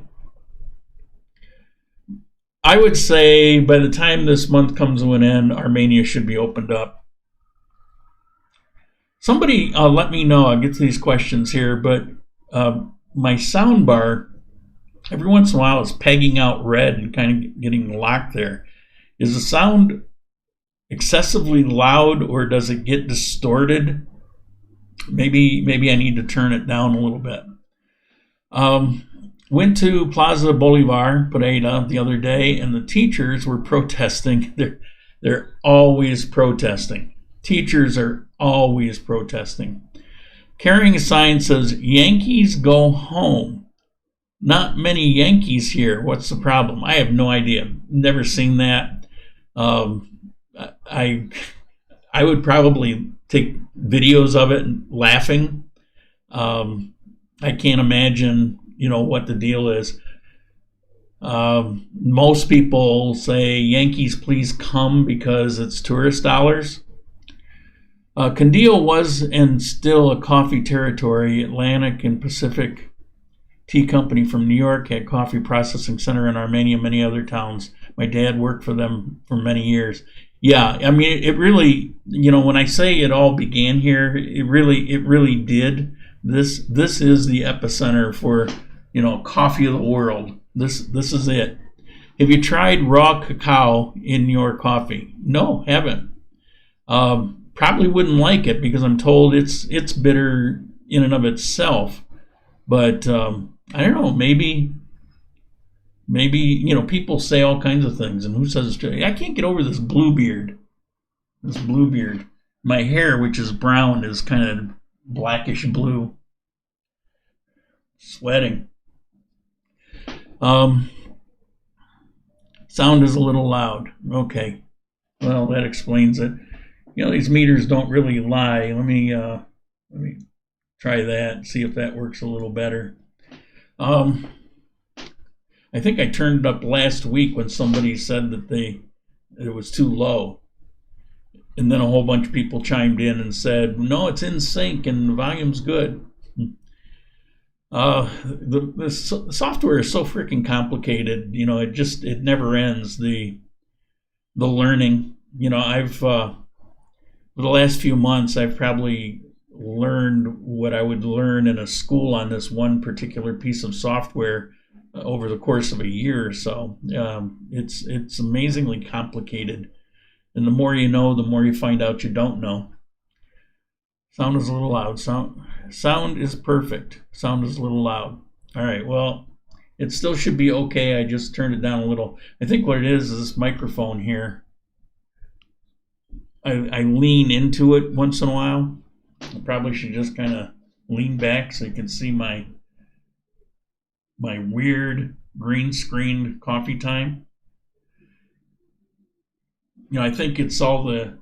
I would say by the time this month comes to an end, Armenia should be opened up. Somebody let me know. I'll get to these questions here, but my sound bar, every once in a while, is pegging out red and kind of getting locked there. Is the sound excessively loud, or does it get distorted? Maybe I need to turn it down a little bit. Went to Plaza Bolivar, Pereira, the other day, and the teachers were protesting. They're always protesting. Teachers are always protesting. Carrying a sign says, "Yankees go home." Not many Yankees here. What's the problem? I have no idea. Never seen that. I would probably take videos of it and laughing. I can't imagine, what the deal is. Most people say, "Yankees, please come," because it's tourist dollars. Condillo was and still a coffee territory. Atlantic and Pacific Tea Company from New York had coffee processing center in Armenia, many other towns. My dad worked for them for many years. Yeah, I mean, it really, when I say it all began here, it really did. This is the epicenter for, coffee of the world. This is it. Have you tried raw cacao in your coffee? No, haven't. Probably wouldn't like it because I'm told it's bitter in and of itself. But I don't know. Maybe people say all kinds of things, and who says it's true? I can't get over this blue beard. My hair, which is brown, is kind of blackish blue. Sweating. Sound is a little loud. Okay. Well, that explains it. These meters don't really lie. Let me try that, see if that works a little better. I think I turned it up last week when somebody said that it was too low. And then a whole bunch of people chimed in and said, no, it's in sync and the volume's good. The software is so freaking complicated. It never ends. The learning. For the last few months, I've probably learned what I would learn in a school on this one particular piece of software over the course of a year or so. It's amazingly complicated. And the more you know, the more you find out you don't know. Sound is a little loud. Sound is perfect. Sound is a little loud. All right, well, it still should be okay. I just turned it down a little. I think what it is this microphone here. I lean into it once in a while. I probably should just kind of lean back so you can see my weird green screened coffee time. I think it's all the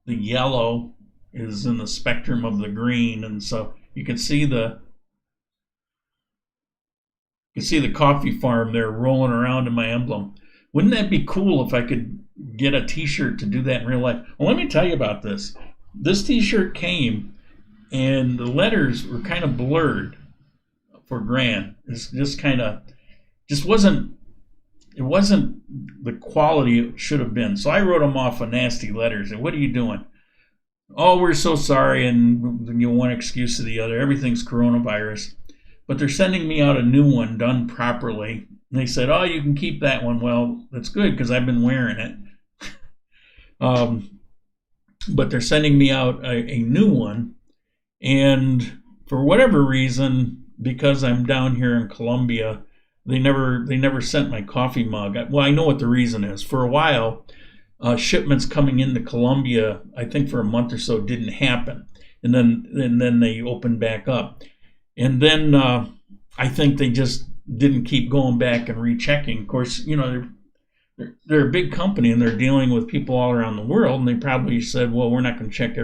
yellow is in the spectrum of the green, and so you can see the coffee farm there rolling around in my emblem. Wouldn't that be cool if I could get a t-shirt to do that in real life? Well, let me tell you about this. This t-shirt came and the letters were kind of blurred for Grand. It's just wasn't the quality it should have been. So I wrote them off of nasty letters. And what are you doing? Oh, we're so sorry. And one excuse to the other. Everything's coronavirus. But they're sending me out a new one done properly. And they said, oh, you can keep that one. Well, that's good because I've been wearing it. But they're sending me out a new one. And for whatever reason, because I'm down here in Colombia, they never sent my coffee mug. Well, I know what the reason is. For a while, shipments coming into Colombia, I think for a month or so, didn't happen. And then they opened back up. And then I think they just didn't keep going back and rechecking. Of course, they're a big company and they're dealing with people all around the world. And they probably said, well, we're not going to check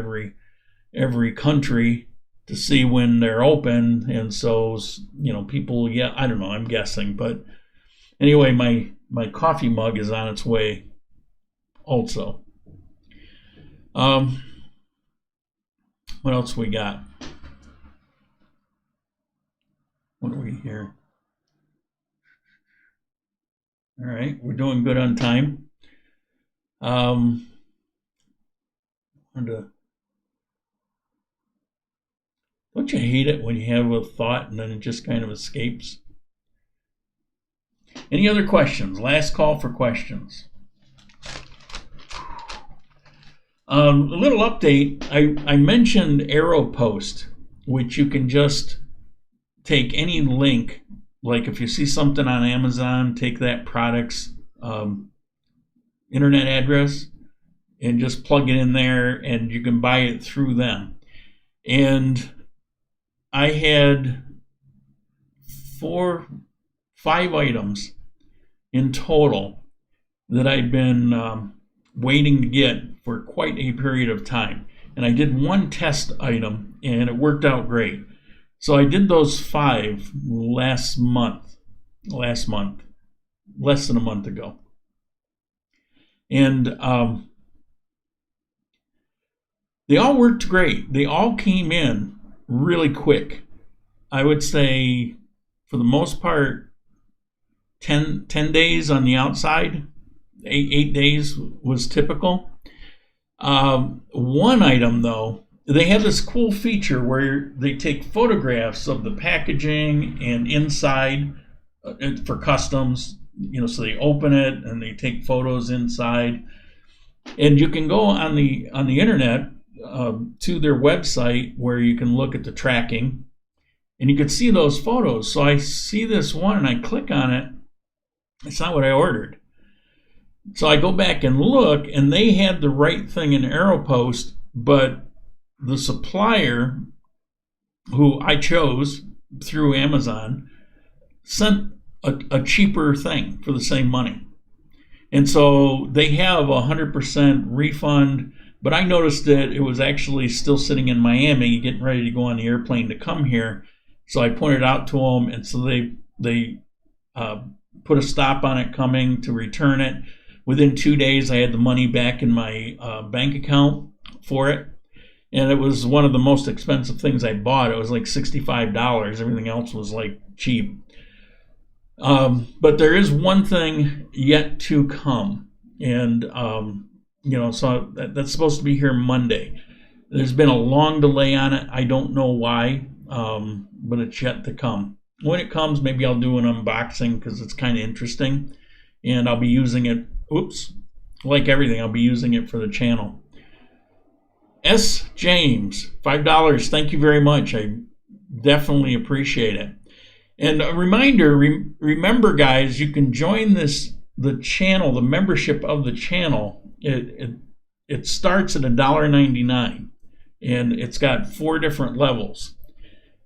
every country to see when they're open. And so, people, I don't know, I'm guessing. But anyway, my coffee mug is on its way also. What else we got? What do we hear? All right, we're doing good on time. Don't you hate it when you have a thought and then it just kind of escapes? Any other questions? Last call for questions. A little update. I mentioned AeroPost, which you can just take any link. Like if you see something on Amazon, take that product's internet address and just plug it in there and you can buy it through them. And I had 5 items in total that I'd been waiting to get for quite a period of time. And I did one test item and it worked out great. So I did those 5 last month, less than a month ago. And they all worked great. They all came in really quick. I would say for the most part, 10 days on the outside, 8 days was typical. One item though, they have this cool feature where they take photographs of the packaging and inside for customs, so they open it and they take photos inside. And you can go on the internet to their website where you can look at the tracking and you can see those photos. So I see this one and I click on it. It's not what I ordered. So I go back and look and they had the right thing in AeroPost, but the supplier who I chose through Amazon sent a cheaper thing for the same money. And so they have 100% refund, but I noticed that it was actually still sitting in Miami, getting ready to go on the airplane to come here. So I pointed out to them, and so they put a stop on it coming to return it. Within 2 days, I had the money back in my bank account for it. And it was one of the most expensive things I bought. It was like $65. Everything else was like cheap. But there is one thing yet to come. And, so that's supposed to be here Monday. There's been a long delay on it. I don't know why, but it's yet to come. When it comes, maybe I'll do an unboxing because it's kind of interesting. And I'll be using it, like everything, I'll be using it for the channel. S. James, $5. Thank you very much. I definitely appreciate it. And a reminder, remember guys, you can join the channel, the membership of the channel. It starts at $1.99 and it's got 4 different levels.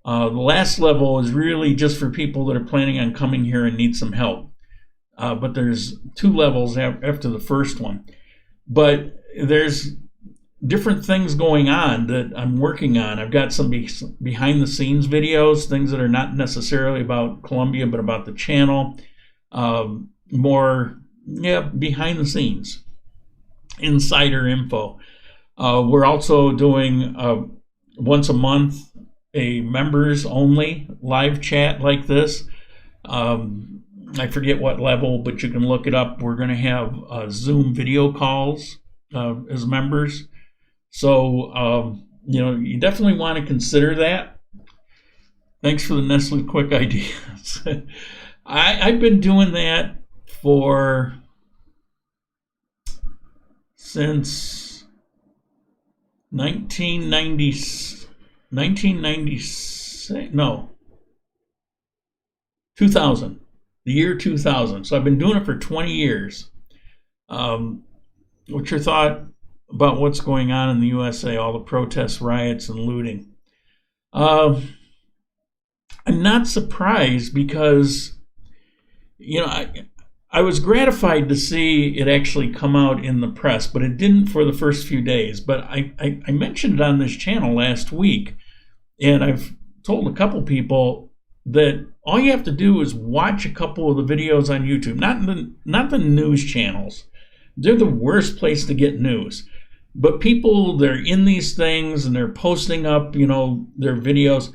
The last level is really just for people that are planning on coming here and need some help. But there's 2 levels after the first one. but there's different things going on that I'm working on. I've got some behind the scenes videos, things that are not necessarily about Colombia, but about the channel. More behind the scenes, insider info. We're also doing once a month a members only live chat like this. I forget what level, but you can look it up. We're going to have Zoom video calls as members. So, you definitely want to consider that. Thanks for the Nestle quick ideas. I've been doing that since 2000, the year 2000. So I've been doing it for 20 years. What's your thought about what's going on in the USA, all the protests, riots, and looting? I'm not surprised because, I was gratified to see it actually come out in the press, but it didn't for the first few days. But I mentioned it on this channel last week, and I've told a couple people that all you have to do is watch a couple of the videos on YouTube, not the news channels. They're the worst place to get news. But people, they're in these things and they're posting up, their videos.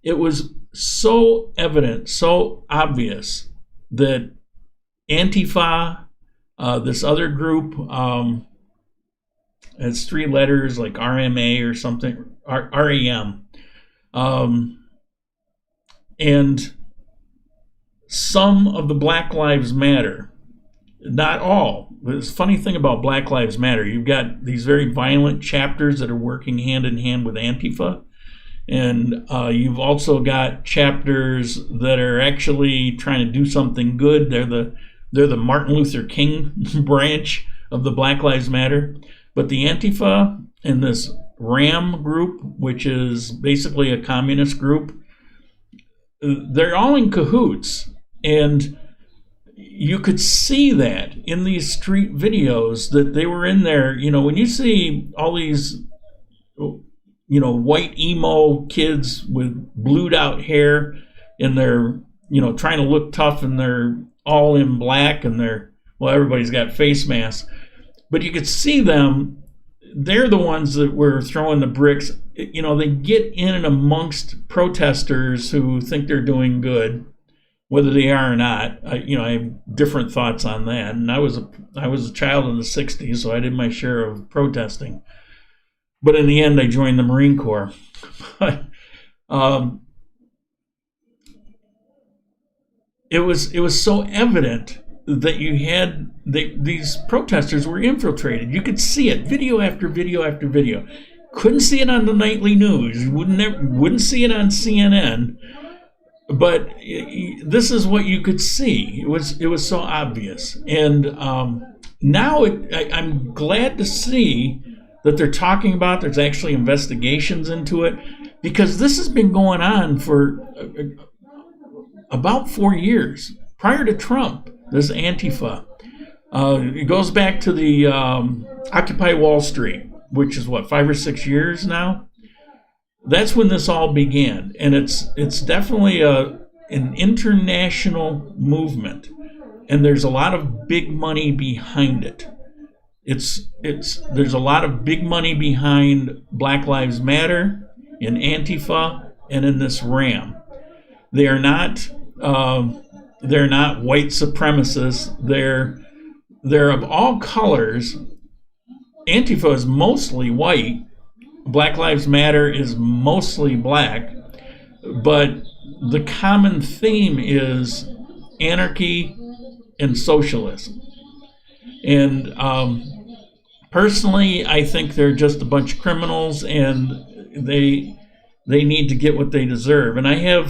It was so evident, so obvious that Antifa, this other group, it's 3 letters like RMA or something, REM, and some of the Black Lives Matter, not all. The funny thing about Black Lives Matter, you've got these very violent chapters that are working hand in hand with Antifa, and you've also got chapters that are actually trying to do something good. They're the Martin Luther King branch of the Black Lives Matter. But the Antifa and this RAM group, which is basically a communist group, they're all in cahoots. And you could see that in these street videos that they were in there. When you see all these, white emo kids with blued out hair and they're, trying to look tough and they're all in black and everybody's got face masks. But you could see them, they're the ones that were throwing the bricks. They get in and amongst protesters who think they're doing good, whether they are or not. I have different thoughts on that. And I was a child in the 60s, so I did my share of protesting. But in the end, I joined the Marine Corps. But it was so evident that you had these protesters were infiltrated. You could see it, video after video after video. Couldn't see it on the nightly news. You wouldn't see it on CNN. But this is what you could see. It was so obvious. And now I'm glad to see that they're talking about. There's actually investigations into it, because this has been going on for about 4 years prior to Trump. This Antifa. It goes back to the Occupy Wall Street, which is 5 or 6 years now. That's when this all began, and it's definitely an international movement, and there's a lot of big money behind it. There's a lot of big money behind Black Lives Matter, in Antifa, and in this RAM. They are not white supremacists. They're of all colors. Antifa is mostly white. Black Lives Matter is mostly black. But the common theme is anarchy and socialism. And personally, I think they're just a bunch of criminals, and they need to get what they deserve. And I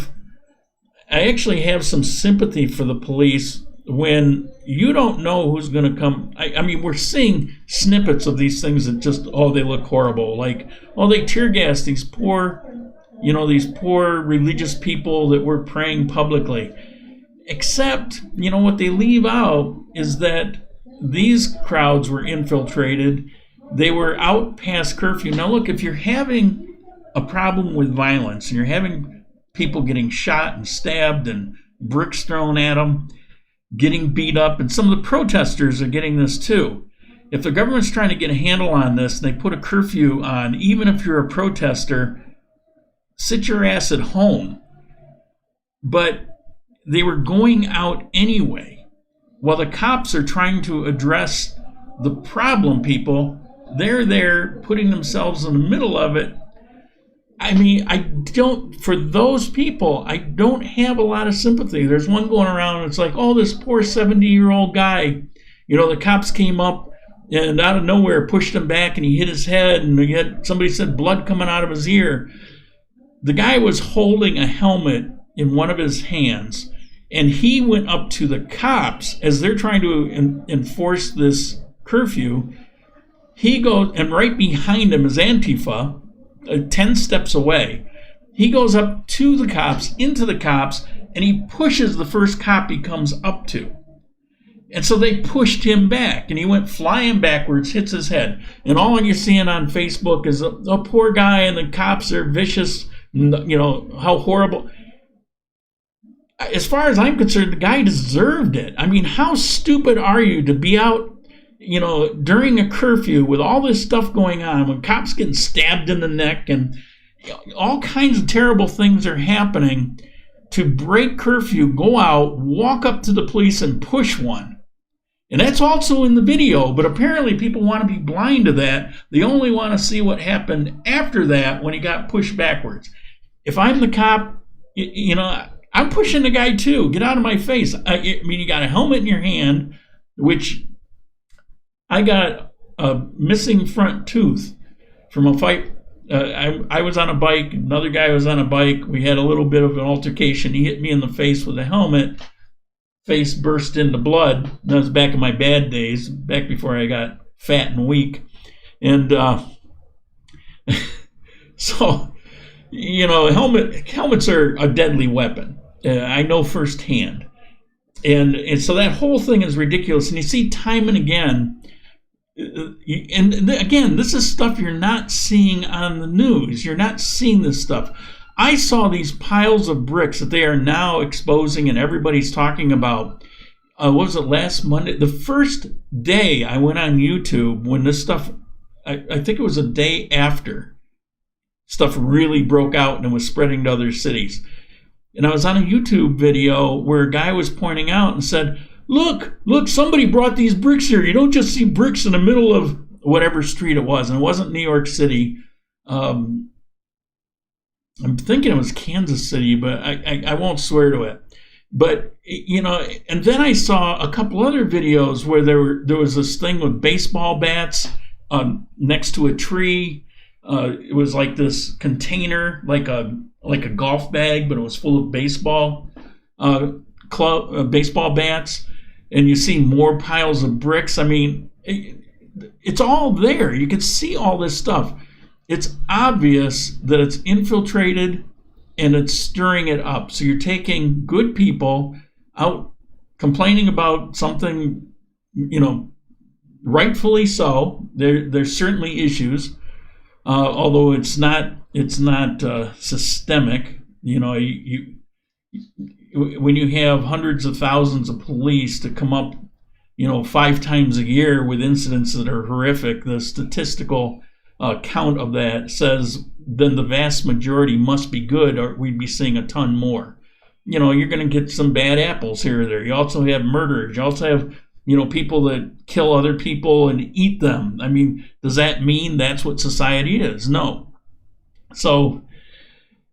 actually have some sympathy for the police when you don't know who's going to come. I mean, we're seeing snippets of these things that just, they look horrible. Like, they tear gas these poor religious people that were praying publicly. Except, what they leave out is that these crowds were infiltrated. They were out past curfew. Now look, if you're having a problem with violence and you're having people getting shot and stabbed and bricks thrown at them, getting beat up, and some of the protesters are getting this too. If the government's trying to get a handle on this and they put a curfew on, even if you're a protester, sit your ass at home. But they were going out anyway. While the cops are trying to address the problem people, they're there putting themselves in the middle of it. I mean, for those people, I don't have a lot of sympathy. There's one going around, it's like, oh, this poor 70-year-old guy. You know, the cops came up and out of nowhere pushed him back and he hit his head and somebody said blood coming out of his ear. The guy was holding a helmet in one of his hands, and he went up to the cops as they're trying to enforce this curfew. He goes, and right behind him is Antifa, 10 steps away. He goes up to the cops, into the cops, and he pushes the first cop he comes up to. And so they pushed him back, and he went flying backwards, hits his head. And all you're seeing on Facebook is a poor guy, and the cops are vicious, you know, how horrible. As far as I'm concerned, the guy deserved it. I mean, how stupid are you to be out, you know, during a curfew with all this stuff going on, when cops getting stabbed in the neck and all kinds of terrible things are happening, to break curfew, go out, walk up to the police and push one. And that's also in the video, but apparently people want to be blind to that. They only want to see what happened after that when he got pushed backwards. If I'm the cop, you know, I'm pushing the guy too. Get out of my face. I mean, you got a helmet in your hand, which I got a missing front tooth from a fight. I was on a bike. Another guy was on a bike. We had a little bit of an altercation. He hit me in the face with a helmet. Face burst into blood. That was back in my bad days, back before I got fat and weak. And so, you know, helmets are a deadly weapon. I know firsthand. And so that whole thing is ridiculous. And you see time and again, and again, this is stuff you're not seeing on the news. You're not seeing this stuff. I saw these piles of bricks that they are now exposing and everybody's talking about. What was it, last Monday? The first day I went on YouTube when this stuff, I think it was a day after stuff really broke out and it was spreading to other cities. And I was on a YouTube video where a guy was pointing out and said, look, somebody brought these bricks here. You don't just see bricks in the middle of whatever street it was. And it wasn't New York City. I'm thinking it was Kansas City, but I won't swear to it. But, you know, and then I saw a couple other videos where there was this thing with baseball bats next to a tree. It was like this container, like a golf bag, but it was full of baseball bats. And you see more piles of bricks. I mean, it's all there. You can see all this stuff. It's obvious that it's infiltrated and it's stirring it up. So you're taking good people out complaining about something, you know, rightfully so. There's certainly issues, although it's not systemic. You know, when you have hundreds of thousands of police to come up, you know, 5 times a year with incidents that are horrific, the statistical count of that says then the vast majority must be good or we'd be seeing a ton more. You know, you're going to get some bad apples here or there. You also have murderers. You also have, you know, people that kill other people and eat them. I mean, does that mean that's what society is? No. So,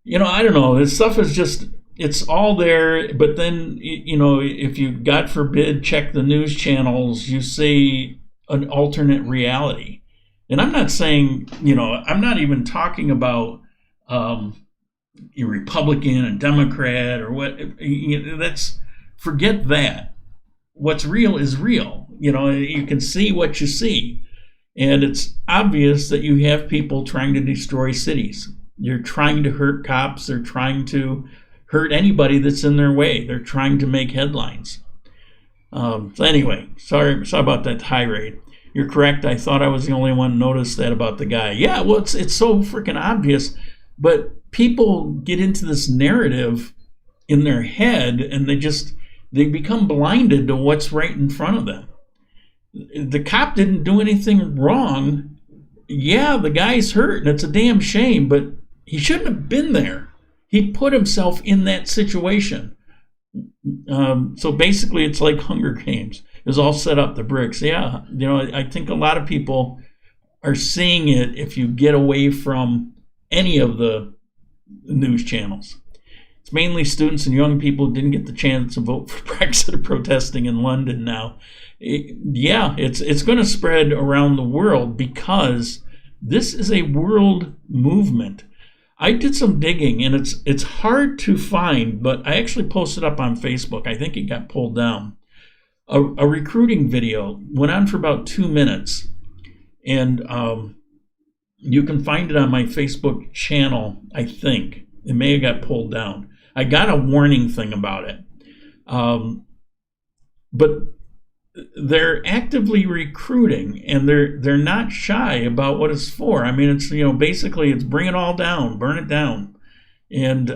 you know, I don't know. This stuff is just, it's all there. But then, you know, if you, God forbid, check the news channels, you see an alternate reality. And I'm not saying, you know, I'm not even talking about a Republican and Democrat or what. You know, forget that. What's real is real. You know, you can see what you see. And it's obvious that you have people trying to destroy cities. They're trying to hurt cops. They're trying to hurt anybody that's in their way. They're trying to make headlines. So anyway, sorry about that tirade. You're correct. I thought I was the only one who noticed that about the guy. Yeah, well, it's so freaking obvious. But people get into this narrative in their head, and they become blinded to what's right in front of them. The cop didn't do anything wrong. Yeah, the guy's hurt, and it's a damn shame, but he shouldn't have been there. He put himself in that situation. So basically, it's like Hunger Games. It was all set up, the bricks. Yeah, I think a lot of people are seeing it if you get away from any of the news channels. It's mainly students and young people who didn't get the chance to vote for Brexit or protesting in London now. It's going to spread around the world because this is a world movement. I did some digging, and it's hard to find, but I actually posted up on Facebook. I think it got pulled down. A recruiting video went on for about 2 minutes, and you can find it on my Facebook channel, I think. It may have got pulled down. I got a warning thing about it. But they're actively recruiting, and they're not shy about what it's for. I mean, it's basically it's bring it all down, burn it down, and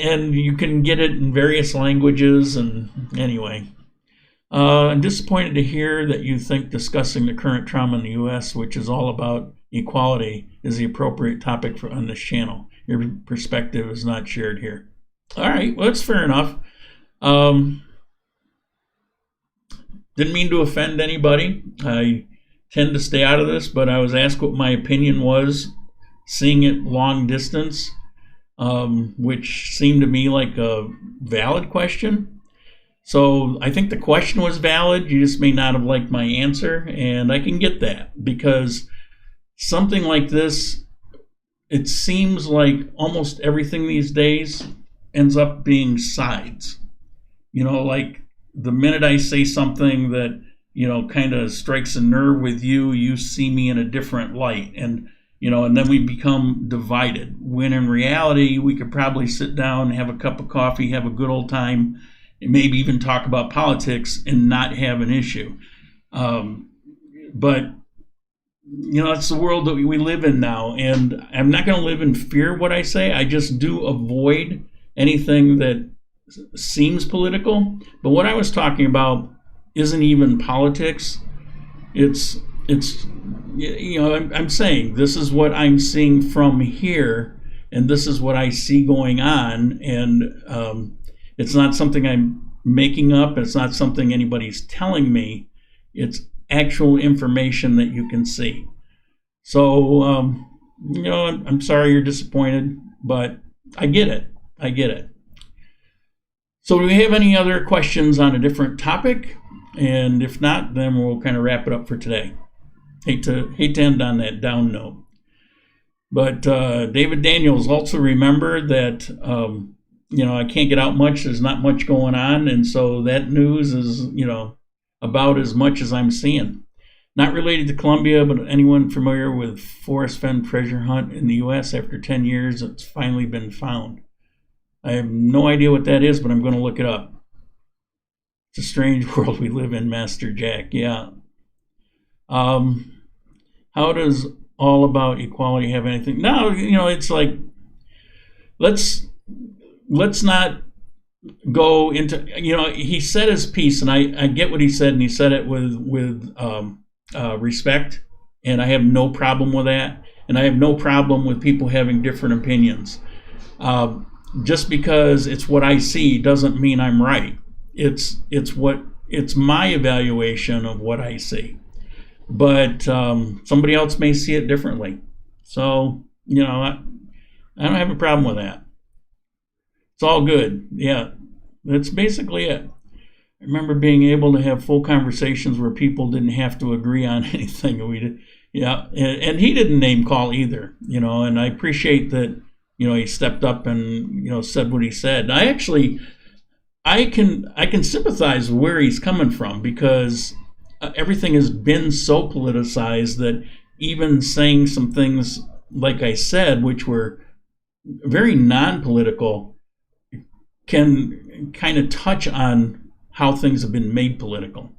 and you can get it in various languages. And anyway, I'm disappointed to hear that you think discussing the current trauma in the U.S., which is all about equality, is the appropriate topic on this channel. Your perspective is not shared here. All right, well, that's fair enough. Didn't mean to offend anybody. I tend to stay out of this, but I was asked what my opinion was, seeing it long distance, which seemed to me like a valid question. So I think the question was valid. You just may not have liked my answer, and I can get that because something like this, it seems like almost everything these days ends up being sides. Like the minute I say something that, kind of strikes a nerve with you, you see me in a different light. And then we become divided. When in reality, we could probably sit down, have a cup of coffee, have a good old time, and maybe even talk about politics and not have an issue. But it's the world that we live in now. And I'm not going to live in fear of what I say. I just do avoid anything that seems political. But what I was talking about isn't even politics. It's I'm saying this is what I'm seeing from here, and this is what I see going on, and it's not something I'm making up. It's not something anybody's telling me. It's actual information that you can see. So I'm sorry you're disappointed, but I get it. So do we have any other questions on a different topic? And if not, then we'll kind of wrap it up for today. Hate to end on that down note. But David Daniels, also remember that I can't get out much. There's not much going on, and so that news is about as much as I'm seeing. Not related to Colombia, but anyone familiar with Forest Fen treasure hunt in the U.S. after 10 years, it's finally been found. I have no idea what that is, but I'm going to look it up. It's a strange world we live in, Master Jack. Yeah. How does all about equality have anything? No, it's like, let's not go into, he said his piece, and I get what he said, and he said it with respect, and I have no problem with that, and I have no problem with people having different opinions. Just because it's what I see doesn't mean I'm right. It's my evaluation of what I see. But somebody else may see it differently. So, I don't have a problem with that. It's all good. Yeah, that's basically it. I remember being able to have full conversations where people didn't have to agree on anything. And he didn't name call either, and I appreciate that, he stepped up and, said what he said. I can sympathize with where he's coming from, because everything has been so politicized that even saying some things like I said, which were very non-political, can kind of touch on how things have been made political.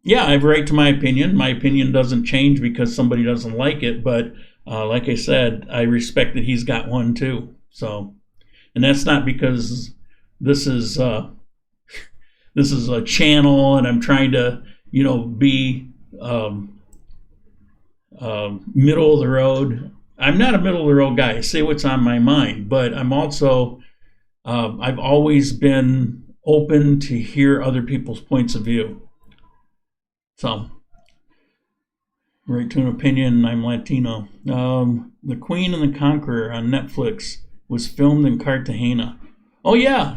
Yeah, I have a right to my opinion. My opinion doesn't change because somebody doesn't like it, but like I said, I respect that he's got one too. So, and that's not because this is a channel and I'm trying to, be middle of the road. I'm not a middle of the road guy. I say what's on my mind, but I'm also, I've always been open to hear other people's points of view. So, right to an opinion, I'm Latino. The Queen and the Conqueror on Netflix was filmed in Cartagena. Oh, yeah.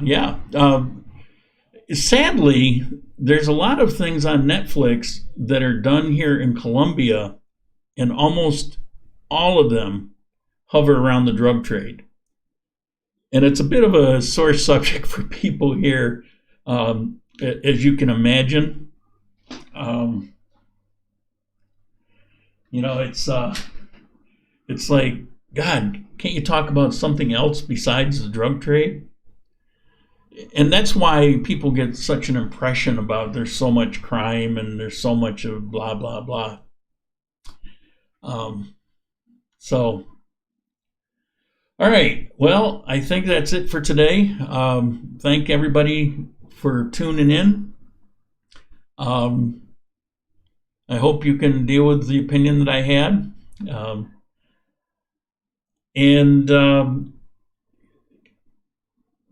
Sadly, there's a lot of things on Netflix that are done here in Colombia, and almost all of them hover around the drug trade. And it's a bit of a sore subject for people here, as you can imagine. It's like, God, can't you talk about something else besides the drug trade? And that's why people get such an impression about there's so much crime and there's so much of blah, blah, blah. So, all right. Well, I think that's it for today. Thank everybody for tuning in. I hope you can deal with the opinion that I had.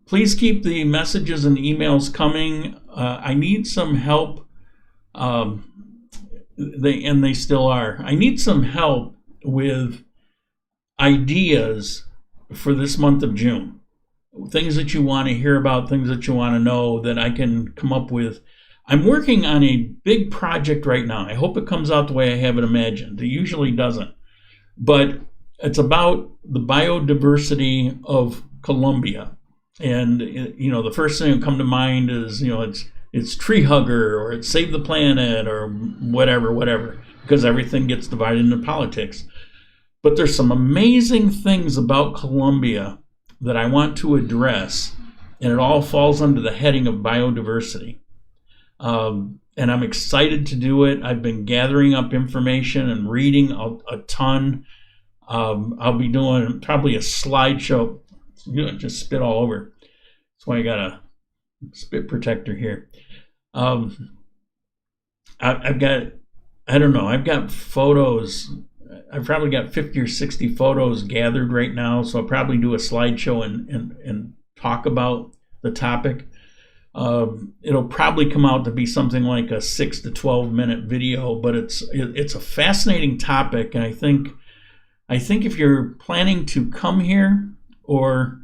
Please keep the messages and emails coming. I need some help. They still are. I need some help with ideas for this month of June. Things that you want to hear about, things that you want to know that I can come up with. I'm working on a big project right now. I hope it comes out the way I have it imagined. It usually doesn't. But it's about the biodiversity of Colombia. And, the first thing that come to mind is, it's tree hugger or it's save the planet or whatever, because everything gets divided into politics. But there's some amazing things about Colombia that I want to address, and it all falls under the heading of biodiversity. And I'm excited to do it. I've been gathering up information and reading a ton. I'll be doing probably a slideshow. Just spit all over. That's why I got a spit protector here. I've got photos. I've probably got 50 or 60 photos gathered right now. So I'll probably do a slideshow and talk about the topic. It'll probably come out to be something like a 6 to 12 minute video, but it's a fascinating topic, and I think if you're planning to come here or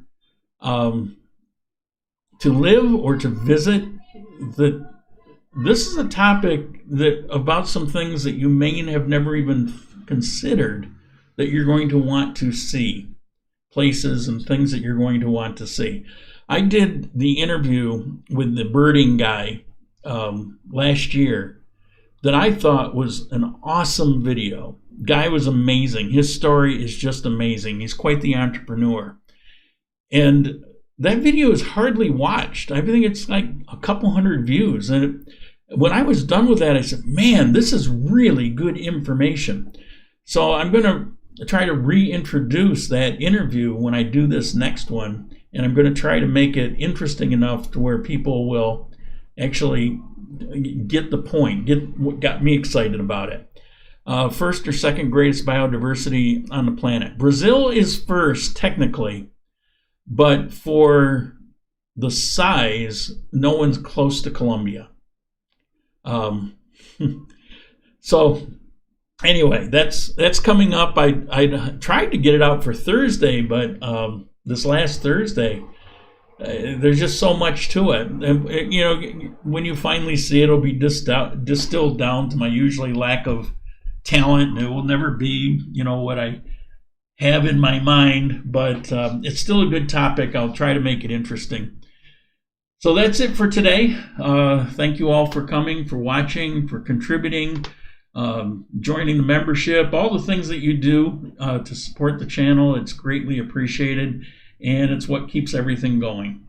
to live or to visit, this is a topic about some things that you may have never even considered that you're going to want to see, places and things that you're going to want to see. I did the interview with the birding guy last year that I thought was an awesome video. Guy was amazing. His story is just amazing. He's quite the entrepreneur. And that video is hardly watched. I think it's like a couple hundred views. And when I was done with that, I said, man, this is really good information. So I'm going to try to reintroduce that interview when I do this next one. And I'm going to try to make it interesting enough to where people will actually get the point, get what got me excited about it. First or second greatest biodiversity on the planet. Brazil is first, technically, but for the size, no one's close to Colombia. So anyway, that's coming up. I tried to get it out for Thursday, but this last Thursday, there's just so much to it. And, when you finally see it, it'll be distilled down to my usually lack of talent. It will never be, what I have in my mind, but it's still a good topic. I'll try to make it interesting. So that's it for today. Thank you all for coming, for watching, for contributing, joining the membership, all the things that you do to support the channel. It's greatly appreciated. and it's what keeps everything going.